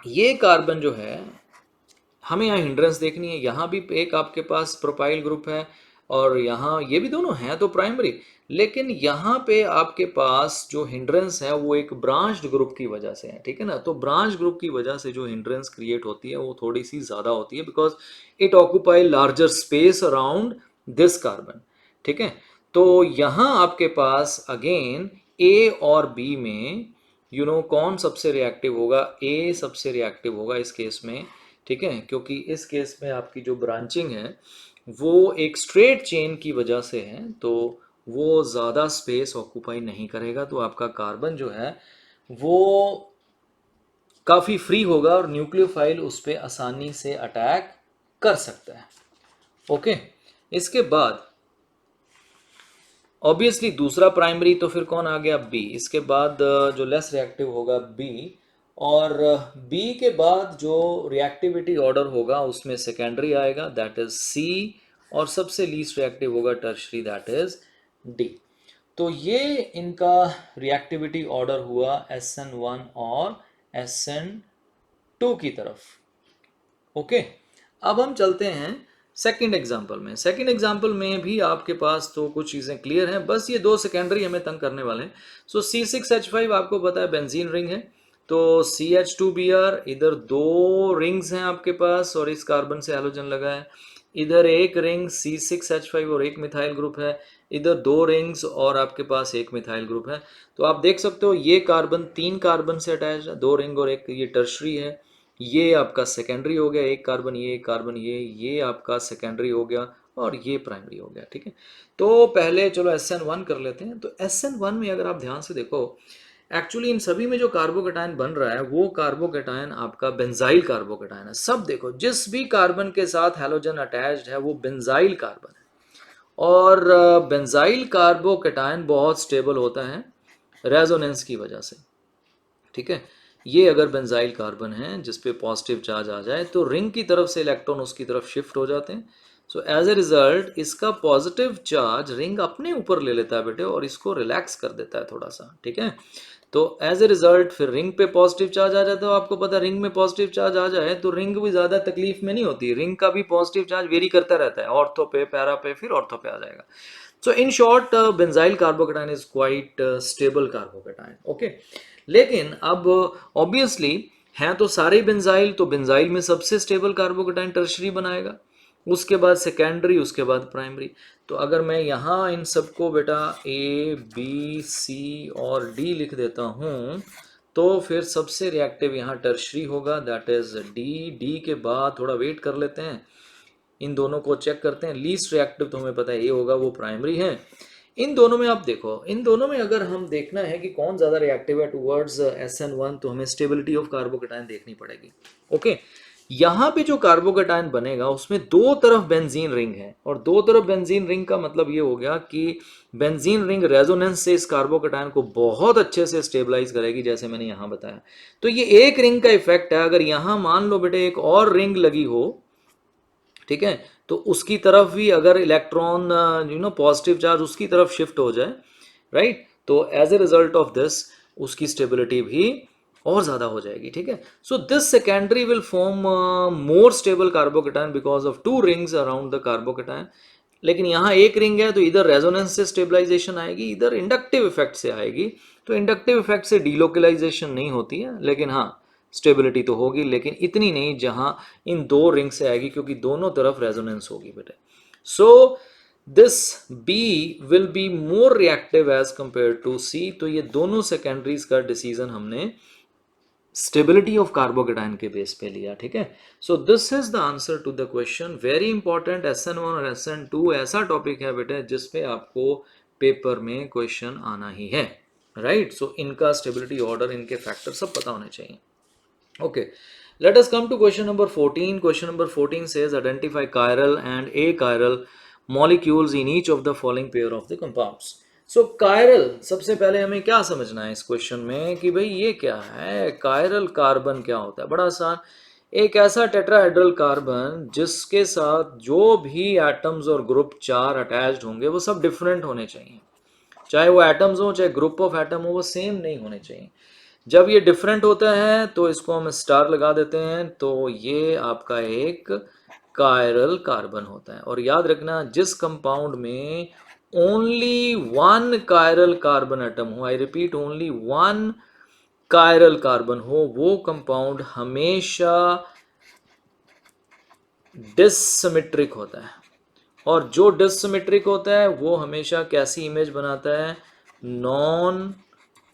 S1: ये कार्बन जो है, हमें यहाँ हिंड्रेंस देखनी है। यहाँ भी एक आपके पास प्रोपाइल ग्रुप है और यहाँ ये भी दोनों हैं तो प्राइमरी, लेकिन यहाँ पे आपके पास जो हिंड्रेंस है वो एक ब्रांच्ड ग्रुप की वजह से है, ठीक है ना। तो ब्रांच ग्रुप की वजह से जो हिंड्रेंस क्रिएट होती है वो थोड़ी सी ज़्यादा होती है, because it occupy larger space around this carbon, ठीक है। तो यहाँ आपके पास अगेन ए और बी में कौन सबसे रिएक्टिव होगा? ए सबसे रिएक्टिव होगा इस केस में, ठीक है, क्योंकि इस केस में आपकी जो ब्रांचिंग है वो एक स्ट्रेट चेन की वजह से है, तो वो ज़्यादा स्पेस ऑक्यूपाई नहीं करेगा। तो आपका कार्बन जो है वो काफ़ी फ्री होगा और न्यूक्लियोफाइल उस पर आसानी से अटैक कर सकता है। ओके, इसके बाद ऑब्वियसली दूसरा प्राइमरी तो फिर कौन आ गया? बी। इसके बाद जो लेस रिएक्टिव होगा बी, और बी के बाद जो रिएक्टिविटी ऑर्डर होगा उसमें सेकेंडरी आएगा, दैट इज सी, और सबसे लीस्ट रिएक्टिव होगा टर्शरी, दैट इज डी। तो ये इनका रिएक्टिविटी ऑर्डर हुआ SN1 और SN2 की तरफ। ओके, अब हम चलते हैं सेकंड एग्जाम्पल में। सेकंड एग्जाम्पल में भी आपके पास तो कुछ चीज़ें क्लियर हैं, बस ये दो सेकेंडरी हमें तंग करने वाले हैं। सो C6H5 आपको पता है बेंजीन रिंग है, तो CH2Br, इधर दो रिंग्स हैं आपके पास और इस कार्बन से हैलोजन लगा है। इधर एक रिंग C6H5 और एक मिथाइल ग्रुप है, इधर दो रिंग्स और आपके पास एक मिथाइल ग्रुप है। तो आप देख सकते हो ये कार्बन तीन कार्बन से अटैच है, दो रिंग और एक ये टर्शरी है। ये आपका सेकेंडरी हो गया, एक कार्बन ये, एक कार्बन ये आपका सेकेंडरी हो गया और ये प्राइमरी हो गया, ठीक है। तो पहले चलो SN1 कर लेते हैं। तो SN1 में अगर आप ध्यान से देखो, एक्चुअली इन सभी में जो कार्बोकेटायन बन रहा है वो कार्बोकेटायन आपका बेंजाइल कार्बोकेटायन है। सब देखो, जिस भी कार्बन के साथ हैलोजन अटैच्ड है वो बेंजाइल कार्बन है, और बेंजाइल कार्बोकेटायन बहुत स्टेबल होता है रेजोनेंस की वजह से, ठीक है। ये अगर बेंजाइल कार्बन है जिस पे पॉजिटिव चार्ज आ जाए तो रिंग की तरफ से इलेक्ट्रॉन उसकी तरफ शिफ्ट हो जाते हैं। सो एज ए रिजल्ट इसका पॉजिटिव चार्ज रिंग अपने ऊपर ले लेता है बेटे और इसको रिलैक्स कर देता है थोड़ा सा, ठीक है। तो एज ए रिजल्ट फिर रिंग पे पॉजिटिव चार्ज आ जाता है। आपको पता है रिंग में पॉजिटिव चार्ज आ जाए तो रिंग भी ज़्यादा तकलीफ में नहीं होती, रिंग का भी पॉजिटिव चार्ज वेरी करता रहता है, ऑर्थो पे, पैरा पे, फिर ऑर्थो पे आ जाएगा। So in short benzyl carbocation is quite stable carbocation. Okay, लेकिन अब ऑब्वियसली हैं तो सारे बेंजाइल, तो बेंजाइल में सबसे स्टेबल कार्बोकेटायन टर्शरी बनाएगा, उसके बाद सेकेंडरी, उसके बाद प्राइमरी। तो अगर मैं यहाँ इन सबको बेटा A, B, C और D लिख देता हूँ तो फिर सबसे रिएक्टिव यहाँ टर्शरी होगा, दैट इज D के बाद थोड़ा वेट कर लेते हैं, इन दोनों को चेक करते हैं। लीस्ट रिएक्टिव तो हमें पता है ये होगा, वो प्राइमरी है। इन दोनों में आप देखो, इन दोनों में अगर हम देखना है कि कौन ज़्यादा रिएक्टिव है टुवर्ड्स SN1 तो हमें स्टेबिलिटी ऑफ कार्बोकेटायन देखनी पड़ेगी। ओके, यहाँ पे जो कार्बोकेटायन बनेगा उसमें दो तरफ बेंजीन रिंग है, और दो तरफ बेंजीन रिंग का मतलब ये हो गया कि बेंजीन रिंग रेजोनेंस से इस कार्बोकेटायन को बहुत अच्छे से स्टेबलाइज करेगी, जैसे मैंने यहाँ बताया। तो ये एक रिंग का इफेक्ट है। अगर यहाँ मान लो बेटे एक और रिंग लगी हो, ठीक है, तो उसकी तरफ भी अगर इलेक्ट्रॉन पॉजिटिव चार्ज उसकी तरफ शिफ्ट हो जाए, राइट, तो as a result of this उसकी स्टेबिलिटी भी और ज्यादा हो जाएगी, ठीक है। So this secondary will form more stable carbocation because of two rings around the carbocation. लेकिन यहाँ एक रिंग है तो इधर रेजोनेंस से स्टेबलाइजेशन आएगी, इधर इंडक्टिव इफेक्ट से आएगी। तो इंडक्टिव इफेक्ट से डीलोकलाइजेशन नहीं होती है, लेकिन हाँ स्टेबिलिटी तो होगी, लेकिन इतनी नहीं जहां इन दो रिंग से आएगी, क्योंकि दोनों तरफ रेजोनेंस होगी बेटे। So this B will be more reactive as compare to C. तो ये दोनों सेकेंडरीज का डिसीजन हमने स्टेबिलिटी ऑफ कार्बोकेटायन के बेस पे लिया, ठीक है। So this is the answer to the question. Very important, SN1 और SN2 ऐसा टॉपिक है बेटे जिसपे आपको पेपर में क्वेश्चन आना ही है, राइट। सो इनका स्टेबिलिटी ऑर्डर, इनके फैक्टर सब पता होने चाहिए। Okay, let us come to question number 14. Question number 14 says identify chiral and achiral molecules in each of the following pair of the compounds. So chiral, सबसे पहले हमें क्या समझना है इस क्वेश्चन में कि भाई ये क्या है, कायरल कार्बन क्या होता है। बड़ा आसान, एक ऐसा टेट्राहेड्रल कार्बन जिसके साथ जो भी एटम्स और ग्रुप 4 अटैच्ड होंगे वो सब डिफरेंट होने चाहिए। चाहे वो एटम्स हो चाहे ग्रुप ऑफ एटम हो, वो सेम नहीं होने चाहिए। जब ये डिफरेंट होता है तो इसको हम स्टार लगा देते हैं, तो ये आपका एक कायरल कार्बन होता है। और याद रखना, जिस कंपाउंड में only one chiral carbon atom हो, I repeat only one chiral carbon हो, वो कंपाउंड हमेशा डिससिमेट्रिक होता है। और जो डिससिमेट्रिक होता है वो हमेशा कैसी इमेज बनाता है, नॉन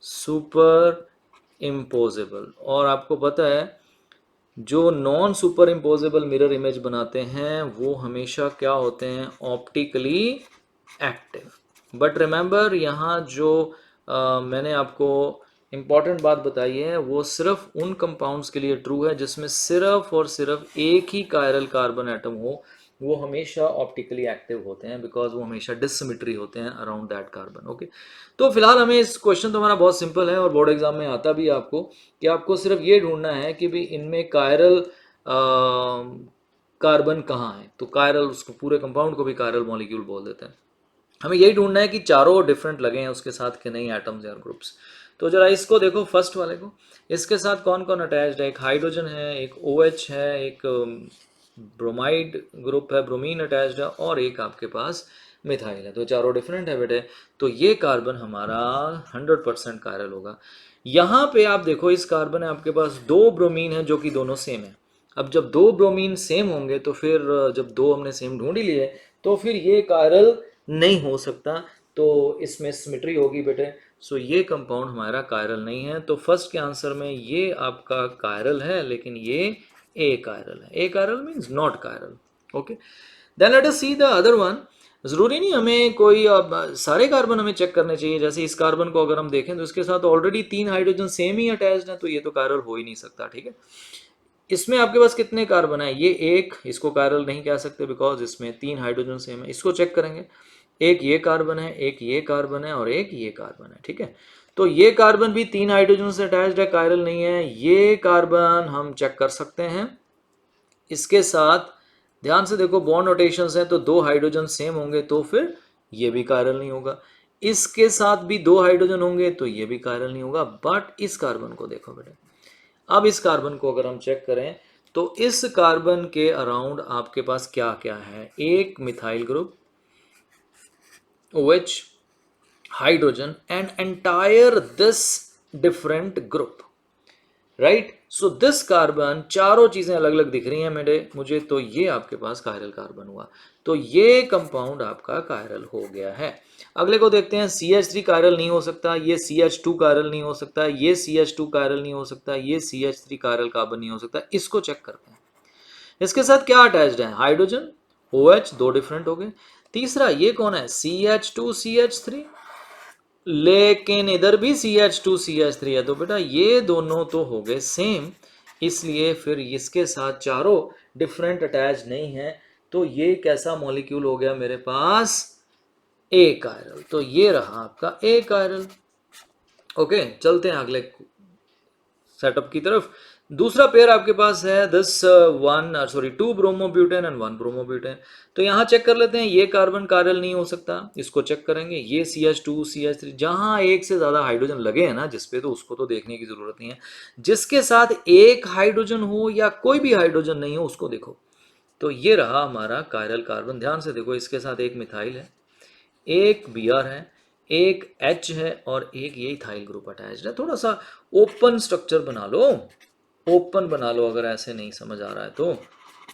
S1: सुपर इम्पोजेबल। और आपको पता है जो non super imposable mirror image बनाते हैं वो हमेशा क्या होते हैं, ऑप्टिकली एक्टिव। बट रिमेंबर, यहाँ जो मैंने आपको इम्पॉर्टेंट बात बताई है वो सिर्फ उन कंपाउंड्स के लिए ट्रू है जिसमें सिर्फ और सिर्फ एक ही कायरल कार्बन एटम हो, वो हमेशा ऑप्टिकली एक्टिव होते हैं, बिकॉज वो हमेशा डिससिमेट्री होते हैं अराउंड दैट कार्बन। ओके, तो फिलहाल हमें इस क्वेश्चन तो हमारा बहुत सिंपल है और बोर्ड एग्जाम में आता भी आपको, कि आपको सिर्फ ये ढूंढना है कि भाई इनमें कायरल कार्बन कहाँ है। तो कायरल, उसको पूरे कंपाउंड को भी कायरल मॉलिक्यूल बोल देते हैं। हमें यही ढूंढना है कि चारों डिफरेंट लगे हैं उसके साथ कि नहीं, एटम्स या ग्रुप्स। तो जरा इसको देखो, फर्स्ट वाले को, इसके साथ कौन कौन अटैच्ड है, एक हाइड्रोजन है, एक OH है, एक ब्रोमाइड ग्रुप है, ब्रोमीन अटैच्ड है, और एक आपके पास मिथाइल है। तो चारों डिफरेंट है बेटे, तो ये कार्बन हमारा 100% कायरल होगा। यहाँ पे आप देखो, इस कार्बन है आपके पास दो ब्रोमीन है जो कि दोनों सेम है। अब जब दो ब्रोमीन सेम होंगे तो फिर जब दो हमने सेम ढूंढ ही लिए तो फिर ये कायरल नहीं हो सकता, तो इसमें सिमेट्री होगी बेटे। सो ये कंपाउंड हमारा कायरल नहीं है। तो फर्स्ट के आंसर में ये आपका कायरल है, लेकिन ये ए कायरल है। Achiral means not chiral. Okay, then let us see the other one. जरूरी नहीं हमें कोई सारे कार्बन हमें चेक करने चाहिए। जैसे इस कार्बन को अगर हम देखें तो इसके साथ ऑलरेडी 3 हाइड्रोजन सेम ही अटैच्ड है, तो ये तो कायरल हो ही नहीं सकता। ठीक है, इसमें आपके पास कितने कार्बन है, ये एक, इसको कायरल नहीं कह सकते बिकॉज इसमें 3 हाइड्रोजन सेम है। इसको चेक करेंगे, एक ये कार्बन है, एक ये कार्बन है, और एक ये कार्बन है। ठीक है, तो ये कार्बन भी 3 हाइड्रोजन से अटैच्ड है, कायरल नहीं है। ये कार्बन हम चेक कर सकते हैं, इसके साथ ध्यान से देखो बॉन्ड रोटेशंस है, तो 2 हाइड्रोजन सेम होंगे तो फिर ये भी कायरल नहीं होगा। इसके साथ भी 2 हाइड्रोजन होंगे तो ये भी कायरल नहीं होगा। बट इस कार्बन को देखो बेटे, अब इस कार्बन को अगर हम चेक करें तो इस कार्बन के अराउंड आपके पास क्या क्या है, एक methyl group, OH, hydrogen, and entire this different group, right. So this carbon, चारों चीजें अलग अलग दिख रही हैं मुझे, तो ये आपके पास कायरल कार्बन हुआ। तो ये कंपाउंड आपका कायरल हो गया है। अगले को देखते हैं, CH3 कायरल नहीं हो सकता, ये CH2 कायरल नहीं हो सकता, ये CH2 कायरल नहीं हो सकता, ये CH3 कायरल कार्बन नहीं हो सकता। इसको चेक करते हैं, इसके साथ क्या अटैच्ड है, हाइड्रोजन, OH, दो डिफरेंट हो गए। तीसरा ये कौन है, CH2 CH3, लेकिन इधर भी CH2 CH3 है, तो बेटा ये दोनों तो हो गए सेम, इसलिए फिर इसके साथ चारों डिफरेंट अटैच नहीं है। तो ये कैसा मॉलिक्यूल हो गया मेरे पास, ए कायरल। तो ये रहा आपका ए कायरल। ओके, चलते हैं अगले सेटअप की तरफ। दूसरा पेयर आपके पास है this one sorry 2 bromobutane and 1 bromobutane. तो यहाँ चेक कर लेते हैं, ये कार्बन कायरल नहीं हो सकता, इसको चेक करेंगे। ये CH2 CH3, जहाँ एक से ज्यादा हाइड्रोजन लगे हैं ना जिसपे, तो उसको तो देखने की जरूरत नहीं है। जिसके साथ एक हाइड्रोजन हो या कोई भी हाइड्रोजन नहीं हो उसको देखो। तो ये रहा हमारा कायरल कार्बन। ध्यान से देखो, इसके साथ एक मिथाइल है, एक Br है, एक H है, और एक ये इथाइल ग्रुप अटैच्ड है। थोड़ा सा ओपन स्ट्रक्चर बना लो, ओपन बना लो अगर ऐसे नहीं समझ आ रहा है तो।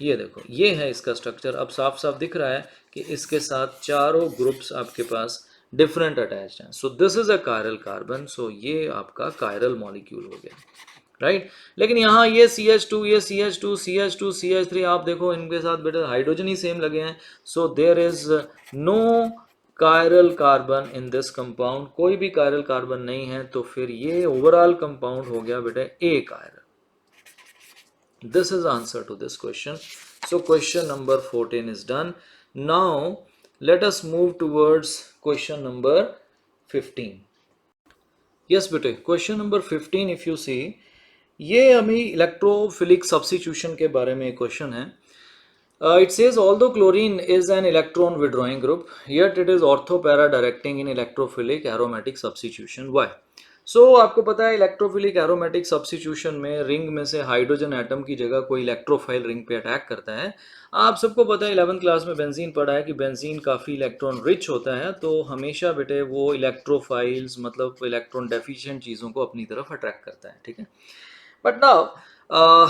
S1: ये देखो, ये है इसका स्ट्रक्चर। अब साफ साफ दिख रहा है कि इसके साथ चारों ग्रुप्स आपके पास डिफरेंट अटैच्ड हैं। So this is a chiral carbon. So ये आपका कायरल मॉलिक्यूल हो गया, राइट। लेकिन यहाँ ये CH2, ये CH2, CH2, CH3, आप देखो इनके साथ बेटा हाइड्रोजन ही सेम लगे हैं। So there is no chiral carbon in this compound, कोई भी कायरल कार्बन नहीं है। तो फिर ये ओवरऑल कंपाउंड हो गया बेटा ए chiral. This is answer to this question. So question number 14 is done. Now let us move towards question number 15। Yes बेटे, क्वेश्चन नंबर 15 इफ यू सी, ये हमें इलेक्ट्रोफिलिक सब्स्टिट्यूशन के बारे में क्वेश्चन है। It says although chlorine is an electron withdrawing group, yet it is orthopara directing in electrophilic aromatic substitution. Why? So आपको पता है इलेक्ट्रोफिलिक एरोमेटिक सब्स्टिट्यूशन में रिंग में से हाइड्रोजन एटम की जगह कोई इलेक्ट्रोफाइल रिंग पे अटैक करता है। आप सबको पता है 11th क्लास में बेंजीन पढ़ा है कि बेंजीन काफ़ी इलेक्ट्रॉन रिच होता है, तो हमेशा बेटे वो इलेक्ट्रोफाइल्स मतलब इलेक्ट्रॉन डेफिशिएंट चीज़ों को अपनी तरफ अट्रैक्ट करता है, ठीक है। बट नाउ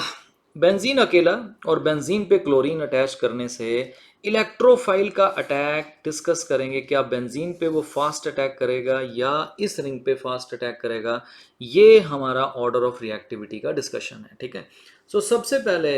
S1: बेंजीन अकेला और बेंजीन पे क्लोरीन अटैच करने से इलेक्ट्रोफाइल का अटैक डिस्कस करेंगे। क्या बेंजीन पे वो फास्ट अटैक करेगा या इस रिंग पे फास्ट अटैक करेगा, ये हमारा ऑर्डर ऑफ रिएक्टिविटी का डिस्कशन है, ठीक है। सो सबसे पहले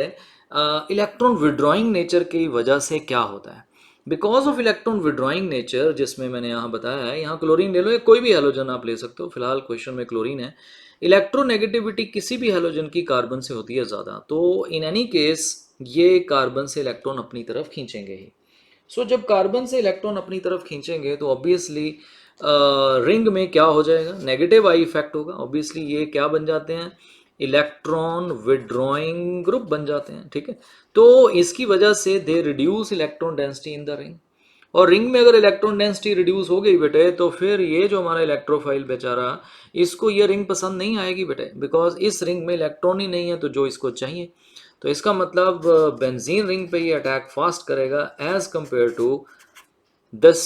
S1: इलेक्ट्रॉन विड्रॉइंग नेचर की वजह से क्या होता है, because of electron withdrawing nature, जिसमें मैंने यहाँ बताया है, यहाँ क्लोरीन ले लो या कोई भी हेलोजन आप ले सकते हो, फिलहाल क्वेश्चन में क्लोरीन है। इलेक्ट्रोनेगेटिविटी किसी भी हेलोजन की कार्बन से होती है ज़्यादा, तो इन एनी केस ये कार्बन से इलेक्ट्रॉन अपनी तरफ खींचेंगे ही। सो जब कार्बन से इलेक्ट्रॉन अपनी तरफ खींचेंगे तो ऑब्वियसली रिंग में क्या हो जाएगा, नेगेटिव आई इफेक्ट होगा। ऑब्वियसली ये क्या बन जाते हैं, इलेक्ट्रॉन विड्रॉइंग ग्रुप बन जाते हैं, ठीक है। तो इसकी वजह से they reduce electron density in the ring, और रिंग में अगर इलेक्ट्रॉन डेंसिटी रिड्यूस हो गई बेटे, तो फिर ये जो हमारा इलेक्ट्रोफाइल बेचारा, इसको ये रिंग पसंद नहीं आएगी बेटे, बिकॉज इस रिंग में इलेक्ट्रॉन ही नहीं है तो जो इसको चाहिए। तो इसका मतलब बेंजीन रिंग पे ये अटैक फास्ट करेगा as compare to this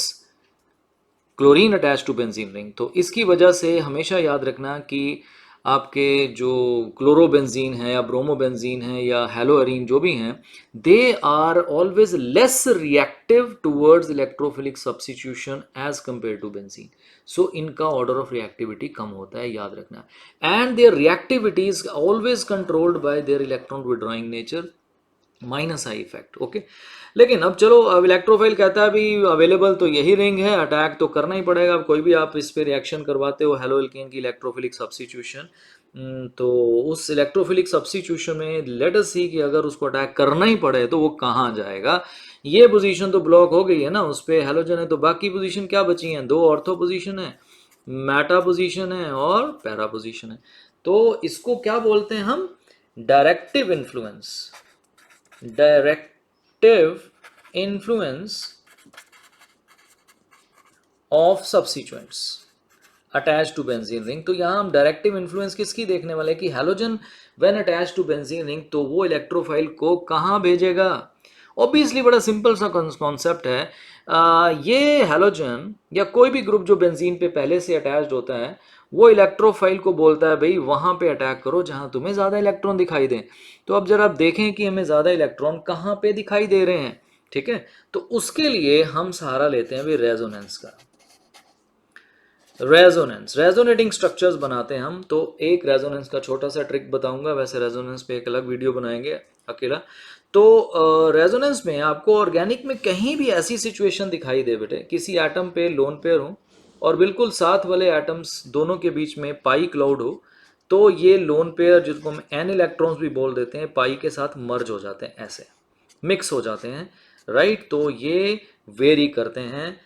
S1: chlorine attach to benzene ring. तो इसकी वजह से हमेशा याद रखना कि आपके जो क्लोरोबेंजीन है या ब्रोमोबेंजीन है या हेलोअरीन जो भी हैं, they are always less reactive towards electrophilic substitution as compare to benzene. So इनका ऑर्डर ऑफ रिएक्टिविटी कम होता है, याद रखना। And their reactivity is always controlled by their electron withdrawing nature minus I effect, okay. लेकिन अब चलो, अब इलेक्ट्रोफाइल कहता है अभी अवेलेबल तो यही रिंग है, अटैक तो करना ही पड़ेगा। अब कोई भी आप इस पे रिएक्शन करवाते हो हेलो एल्केन की इलेक्ट्रोफिलिक सब्स्टिट्यूशन, तो उस इलेक्ट्रोफिलिक सब्स्टिट्यूशन में लेट अस सी कि अगर उसको अटैक करना ही पड़े तो वो कहाँ जाएगा। ये पोजीशन तो ब्लॉक हो गई है ना, उस पर हेलोजन है, तो बाकी पोजीशन क्या बची हैं, दो ऑर्थो पोजीशन है, मेटा पोजीशन है और पैरा पोजीशन है। तो इसको क्या बोलते हैं हम, directive influence, directive influence of substituents attach to benzene ring. तो यहाँ हम डायरेक्टिव इन्फ्लुएंस किसकी देखने वाले कि halogen when attach to benzene ring, तो वो इलेक्ट्रोफाइल को कहाँ भेजेगा। ऑब्वियसली बड़ा सिंपल सा कॉन्सेप्ट है। ये हेलोजन या कोई भी ग्रुप जो बेंजीन पे पहले से अटैच्ड होता है, वो इलेक्ट्रोफाइल को बोलता है भाई वहाँ पे अटैक करो जहाँ तुम्हें ज़्यादा इलेक्ट्रॉन दिखाई दें। तो अब जरा आप देखें कि हमें ज़्यादा इलेक्ट्रॉन कहाँ पे दिखाई दे रहे हैं, ठीक है। तो उसके लिए हम सहारा लेते हैं भाई रेजोनेंस का। रेजोनेंस, रेजोनेटिंग स्ट्रक्चर्स बनाते हैं हम। तो एक रेजोनेंस का छोटा सा ट्रिक बताऊंगा, वैसे रेजोनेंस पे एक अलग वीडियो बनाएंगे अकेला। तो रेजोनेंस में आपको ऑर्गेनिक में कहीं भी ऐसी सिचुएशन दिखाई दे बेटे, किसी एटम पे लोन पेयर हो और बिल्कुल साथ वाले एटम्स दोनों के बीच में पाई क्लाउड हो, तो ये लोन पेयर जिसको हम एन इलेक्ट्रॉन्स भी बोल देते हैं, पाई के साथ मर्ज हो जाते हैं, ऐसे मिक्स हो जाते हैं, राइट। तो ये वेरी करते हैं,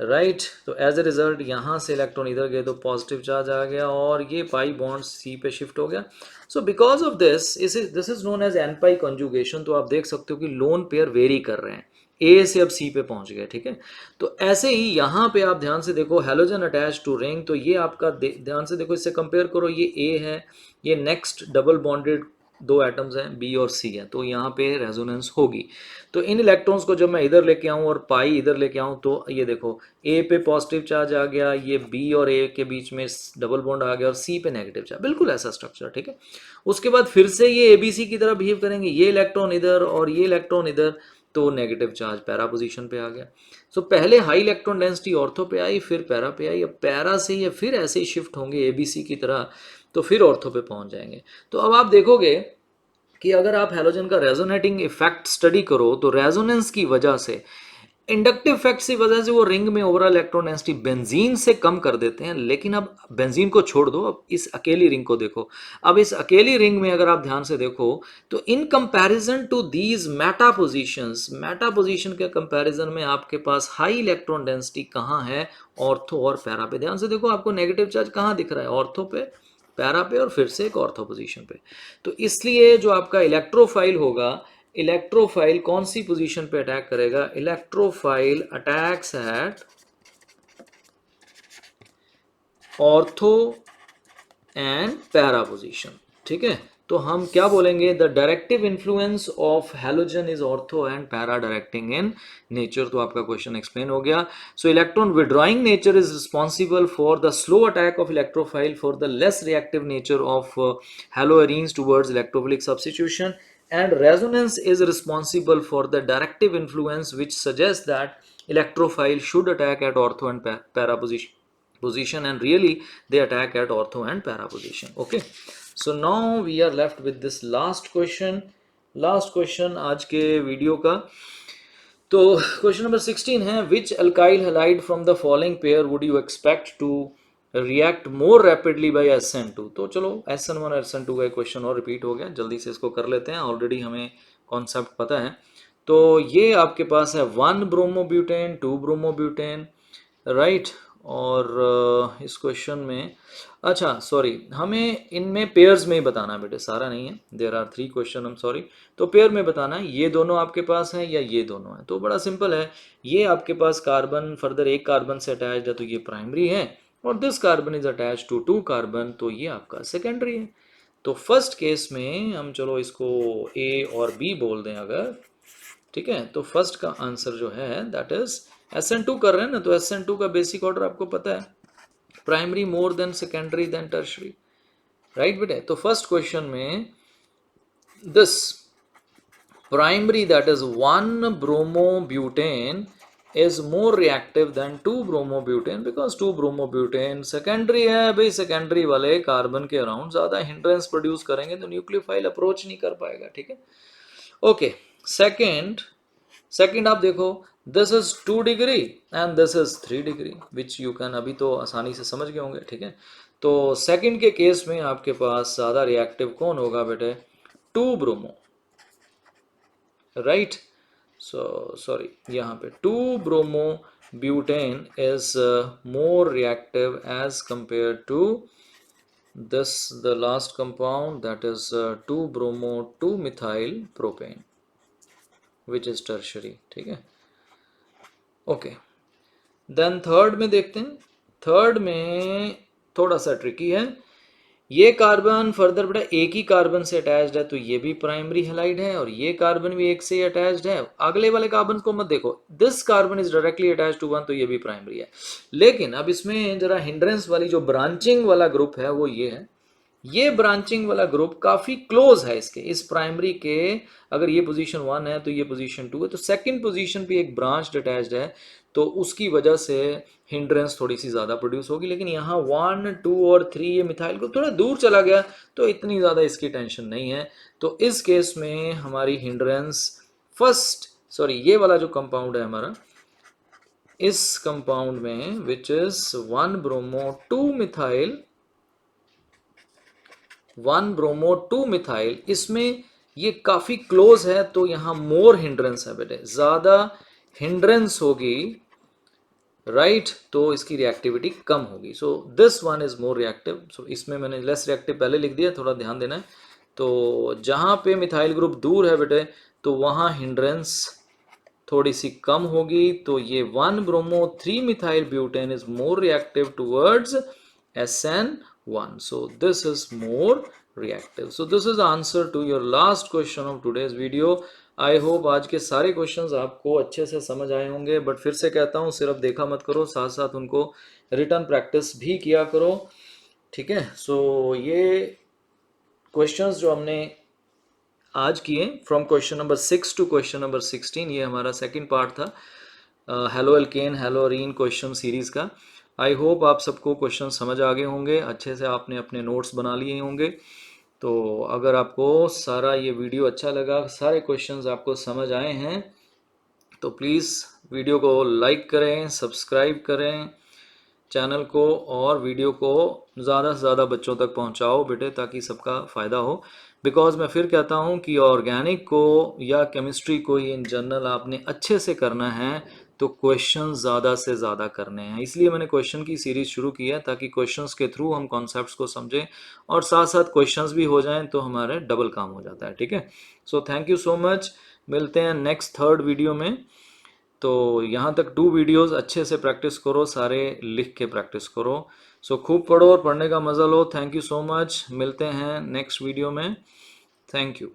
S1: राइट। तो एज ए रिजल्ट यहाँ से इलेक्ट्रॉन इधर गए तो पॉजिटिव चार्ज आ गया और ये पाई बॉन्ड सी पे शिफ्ट हो गया। So because of this is known as n pi conjugation. तो आप देख सकते हो कि लोन पेयर वेरी कर रहे हैं, ए से अब सी पे पहुंच गए, ठीक है। तो ऐसे ही यहाँ पे आप ध्यान से देखो, हेलोजन अटैच टू रिंग, तो ये आपका ध्यान से देखो, इससे कंपेयर करो, ये ए है, ये नेक्स्ट डबल बॉन्डेड दो एटम्स हैं बी और सी हैं, तो यहाँ पे रेजोनेंस होगी। तो इन इलेक्ट्रॉन्स को जब मैं इधर लेके आऊँ और पाई इधर लेके आऊँ, तो ये देखो ए पे पॉजिटिव चार्ज आ गया, ये बी और ए के बीच में डबल बॉन्ड आ गया और सी पे नेगेटिव चार्ज, बिल्कुल ऐसा स्ट्रक्चर, ठीक है। उसके बाद फिर से ये ए बी सी की तरह बिहेव करेंगे, ये इलेक्ट्रॉन इधर और ये इलेक्ट्रॉन इधर, तो नेगेटिव चार्ज पैरा पोजीशन पे आ गया। सो पहले हाई इलेक्ट्रॉन डेंसिटी ऑर्थो पे आई, फिर पैरा पे आई, अब पैरा से ये फिर ऐसे ही शिफ्ट होंगे एबीसी की तरह, तो फिर ऑर्थो पे पहुंच जाएंगे। तो अब आप देखोगे कि अगर आप हेलोजन का रेजोनेटिंग इफेक्ट स्टडी करो, तो रेजोनेंस की वजह से इंडक्टिव इफेक्ट की वजह से वो रिंग में ओवरऑल इलेक्ट्रॉन डेंसिटी बेंजीन से कम कर देते हैं। लेकिन अब बेंजीन को छोड़ दो, अब इस अकेली रिंग को देखो। अब इस अकेली रिंग में अगर आप ध्यान से देखो तो in comparison to these meta position के कंपैरिजन में आपके पास हाई इलेक्ट्रॉन डेंसिटी कहाँ है? ऑर्थो और पैरा पे। ध्यान से देखो, आपको नेगेटिव चार्ज कहाँ दिख रहा है? ऑर्थो पे, पैरा पे, और फिर से एक ऑर्थो पोजीशन पे। तो इसलिए जो आपका इलेक्ट्रोफाइल होगा, इलेक्ट्रोफाइल कौन सी पोजीशन पे अटैक करेगा? Electrophile attacks at ortho and para position. ठीक है, तो हम क्या बोलेंगे? The directive influence of halogen is ortho and para directing in nature. तो आपका क्वेश्चन एक्सप्लेन हो गया। So electron withdrawing nature is responsible for the slow attack of electrophile for the less reactive nature of haloarenes towards electrophilic substitution, and resonance is responsible for the directive influence which suggests that electrophile should attack at ortho and para position, and really they attack at ortho and para position. Okay, so now we are left with this last question आज के video का। तो question number 16 है, which alkyl halide from the following pair would you expect to react more rapidly by SN2? तो चलो SN1 और SN2 का question और रिपीट हो गया, जल्दी से इसको कर लेते हैं, ऑलरेडी हमें कॉन्सेप्ट पता है। तो ये आपके पास है 1 ब्रोमोब्यूटेन, 2 ब्रोमोब्यूटेन, राइट। और इस क्वेश्चन में, अच्छा सॉरी, हमें इनमें पेयर्स में ही बताना है बेटे, सारा नहीं है। There are 3 question, sorry. तो पेयर में बताना है, ये दोनों आपके पास हैं या ये दोनों हैं। तो बड़ा सिंपल है, ये आपके पास कार्बन फर्दर एक कार्बन से अटैच्ड है तो ये प्राइमरी है, और this carbon is attach to 2 carbon तो ये आपका सेकेंडरी है। तो फर्स्ट केस में हम चलो इसको A और B बोल दें अगर, ठीक है। तो फर्स्ट का आंसर जो है दैट इज SN2 कर रहे हैं ना, तो SN2 का बेसिक ऑर्डर आपको पता है, primary more than secondary than tertiary, right बेटे। तो फर्स्ट क्वेश्चन में this primary that is 1 bromobutane is more reactive than 2 bromobutane because 2 bromobutane secondary है भाई। सेकेंडरी वाले कार्बन के अराउंड ज्यादा हिंड्रेंस प्रोड्यूस करेंगे तो न्यूक्लियोफाइल अप्रोच नहीं कर पाएगा, ठीक है। ओके, सेकेंड आप देखो, this is 2 degree and this is 3 degree which you can, अभी तो आसानी से समझ गए होंगे, ठीक है। तो सेकेंड के केस में आपके पास ज्यादा रिएक्टिव कौन होगा बेटे? 2 ब्रोमो, राइट। सो सॉरी, यहाँ पे 2 bromobutane is more reactive as compared to this the last compound that is 2 bromo 2 methyl propane which is tertiary, ठीक है। ओके, देन थर्ड में देखते हैं। थर्ड में थोड़ा सा ट्रिकी है, ये कार्बन फर्दर बेटा एक ही कार्बन से अटैच्ड है तो ये भी प्राइमरी हैलाइड है, और ये कार्बन भी एक से ही अटैच्ड है। अगले वाले कार्बन को मत देखो, this carbon is directly attached to 1 तो ये भी प्राइमरी है। लेकिन अब इसमें जरा हिंड्रेंस वाली जो ब्रांचिंग वाला ग्रुप है वो ये है, ये ब्रांचिंग वाला ग्रुप काफी क्लोज है इसके, इस प्राइमरी के। अगर ये पोजीशन 1 है तो ये पोजीशन 2 है, तो सेकंड पोजीशन पे एक ब्रांच अटैच्ड है, तो उसकी वजह से हिंड्रेंस थोड़ी सी ज़्यादा प्रोड्यूस होगी। लेकिन यहाँ 1, 2 और 3 ये मिथाइल ग्रुप थोड़ा दूर चला गया तो इतनी ज़्यादा इसकी टेंशन नहीं है। तो इस केस में हमारी हिंड्रेंस फर्स्ट, सॉरी ये वाला जो कंपाउंड है हमारा, इस कंपाउंड में which is 1 bromo 2 methyl, 1 bromo 2 methyl, इसमें ये काफ़ी क्लोज है तो यहाँ मोर हिंड्रेंस है बेटे, ज़्यादा हिंड्रेंस होगी, राइट। तो इसकी रिएक्टिविटी कम होगी। So this one is more reactive. So इसमें मैंने लेस रिएक्टिव पहले लिख दिया, थोड़ा ध्यान देना है। तो जहाँ पे मिथाइल ग्रुप दूर है बेटे तो वहाँ हिंड्रेंस थोड़ी सी कम होगी। तो ये 1 bromo 3 methyl butane is more reactive towards SN1. So this is more reactive. So this is the answer to your last question of today's video. I hope आज के सारे क्वेश्चंस आपको अच्छे से समझ आए होंगे, बट फिर से कहता हूँ सिर्फ देखा मत करो, साथ साथ उनको रिटर्न प्रैक्टिस भी किया करो, ठीक है। सो ये क्वेश्चंस जो हमने आज किए from question number 6 to question number 16, ये हमारा सेकंड पार्ट था haloalkane haloarene question series का। आई होप आप सबको क्वेश्चन समझ आ गए होंगे, अच्छे से आपने अपने नोट्स बना लिए होंगे। तो अगर आपको सारा ये वीडियो अच्छा लगा, सारे क्वेश्चंस आपको समझ आए हैं, तो प्लीज़ वीडियो को लाइक करें, सब्सक्राइब करें चैनल को, और वीडियो को ज़्यादा से ज़्यादा बच्चों तक पहुंचाओ बेटे, ताकि सबका फ़ायदा हो। बिकॉज मैं फिर कहता हूं कि ऑर्गेनिक को या केमिस्ट्री को ही इन जनरल आपने अच्छे से करना है तो क्वेश्चन ज़्यादा से ज़्यादा करने हैं। इसलिए मैंने क्वेश्चन की सीरीज़ शुरू की है, ताकि क्वेश्चंस के थ्रू हम कॉन्सेप्ट्स को समझें और साथ साथ क्वेश्चंस भी हो जाएं तो हमारे डबल काम हो जाता है। ठीक है, so thank you so much. मिलते हैं नेक्स्ट थर्ड वीडियो में। तो यहाँ तक 2 वीडियोस अच्छे से प्रैक्टिस करो, सारे लिख के प्रैक्टिस करो। सो खूब पढ़ो और पढ़ने का मजा लो। Thank you so much. मिलते हैं नेक्स्ट वीडियो में। Thank you.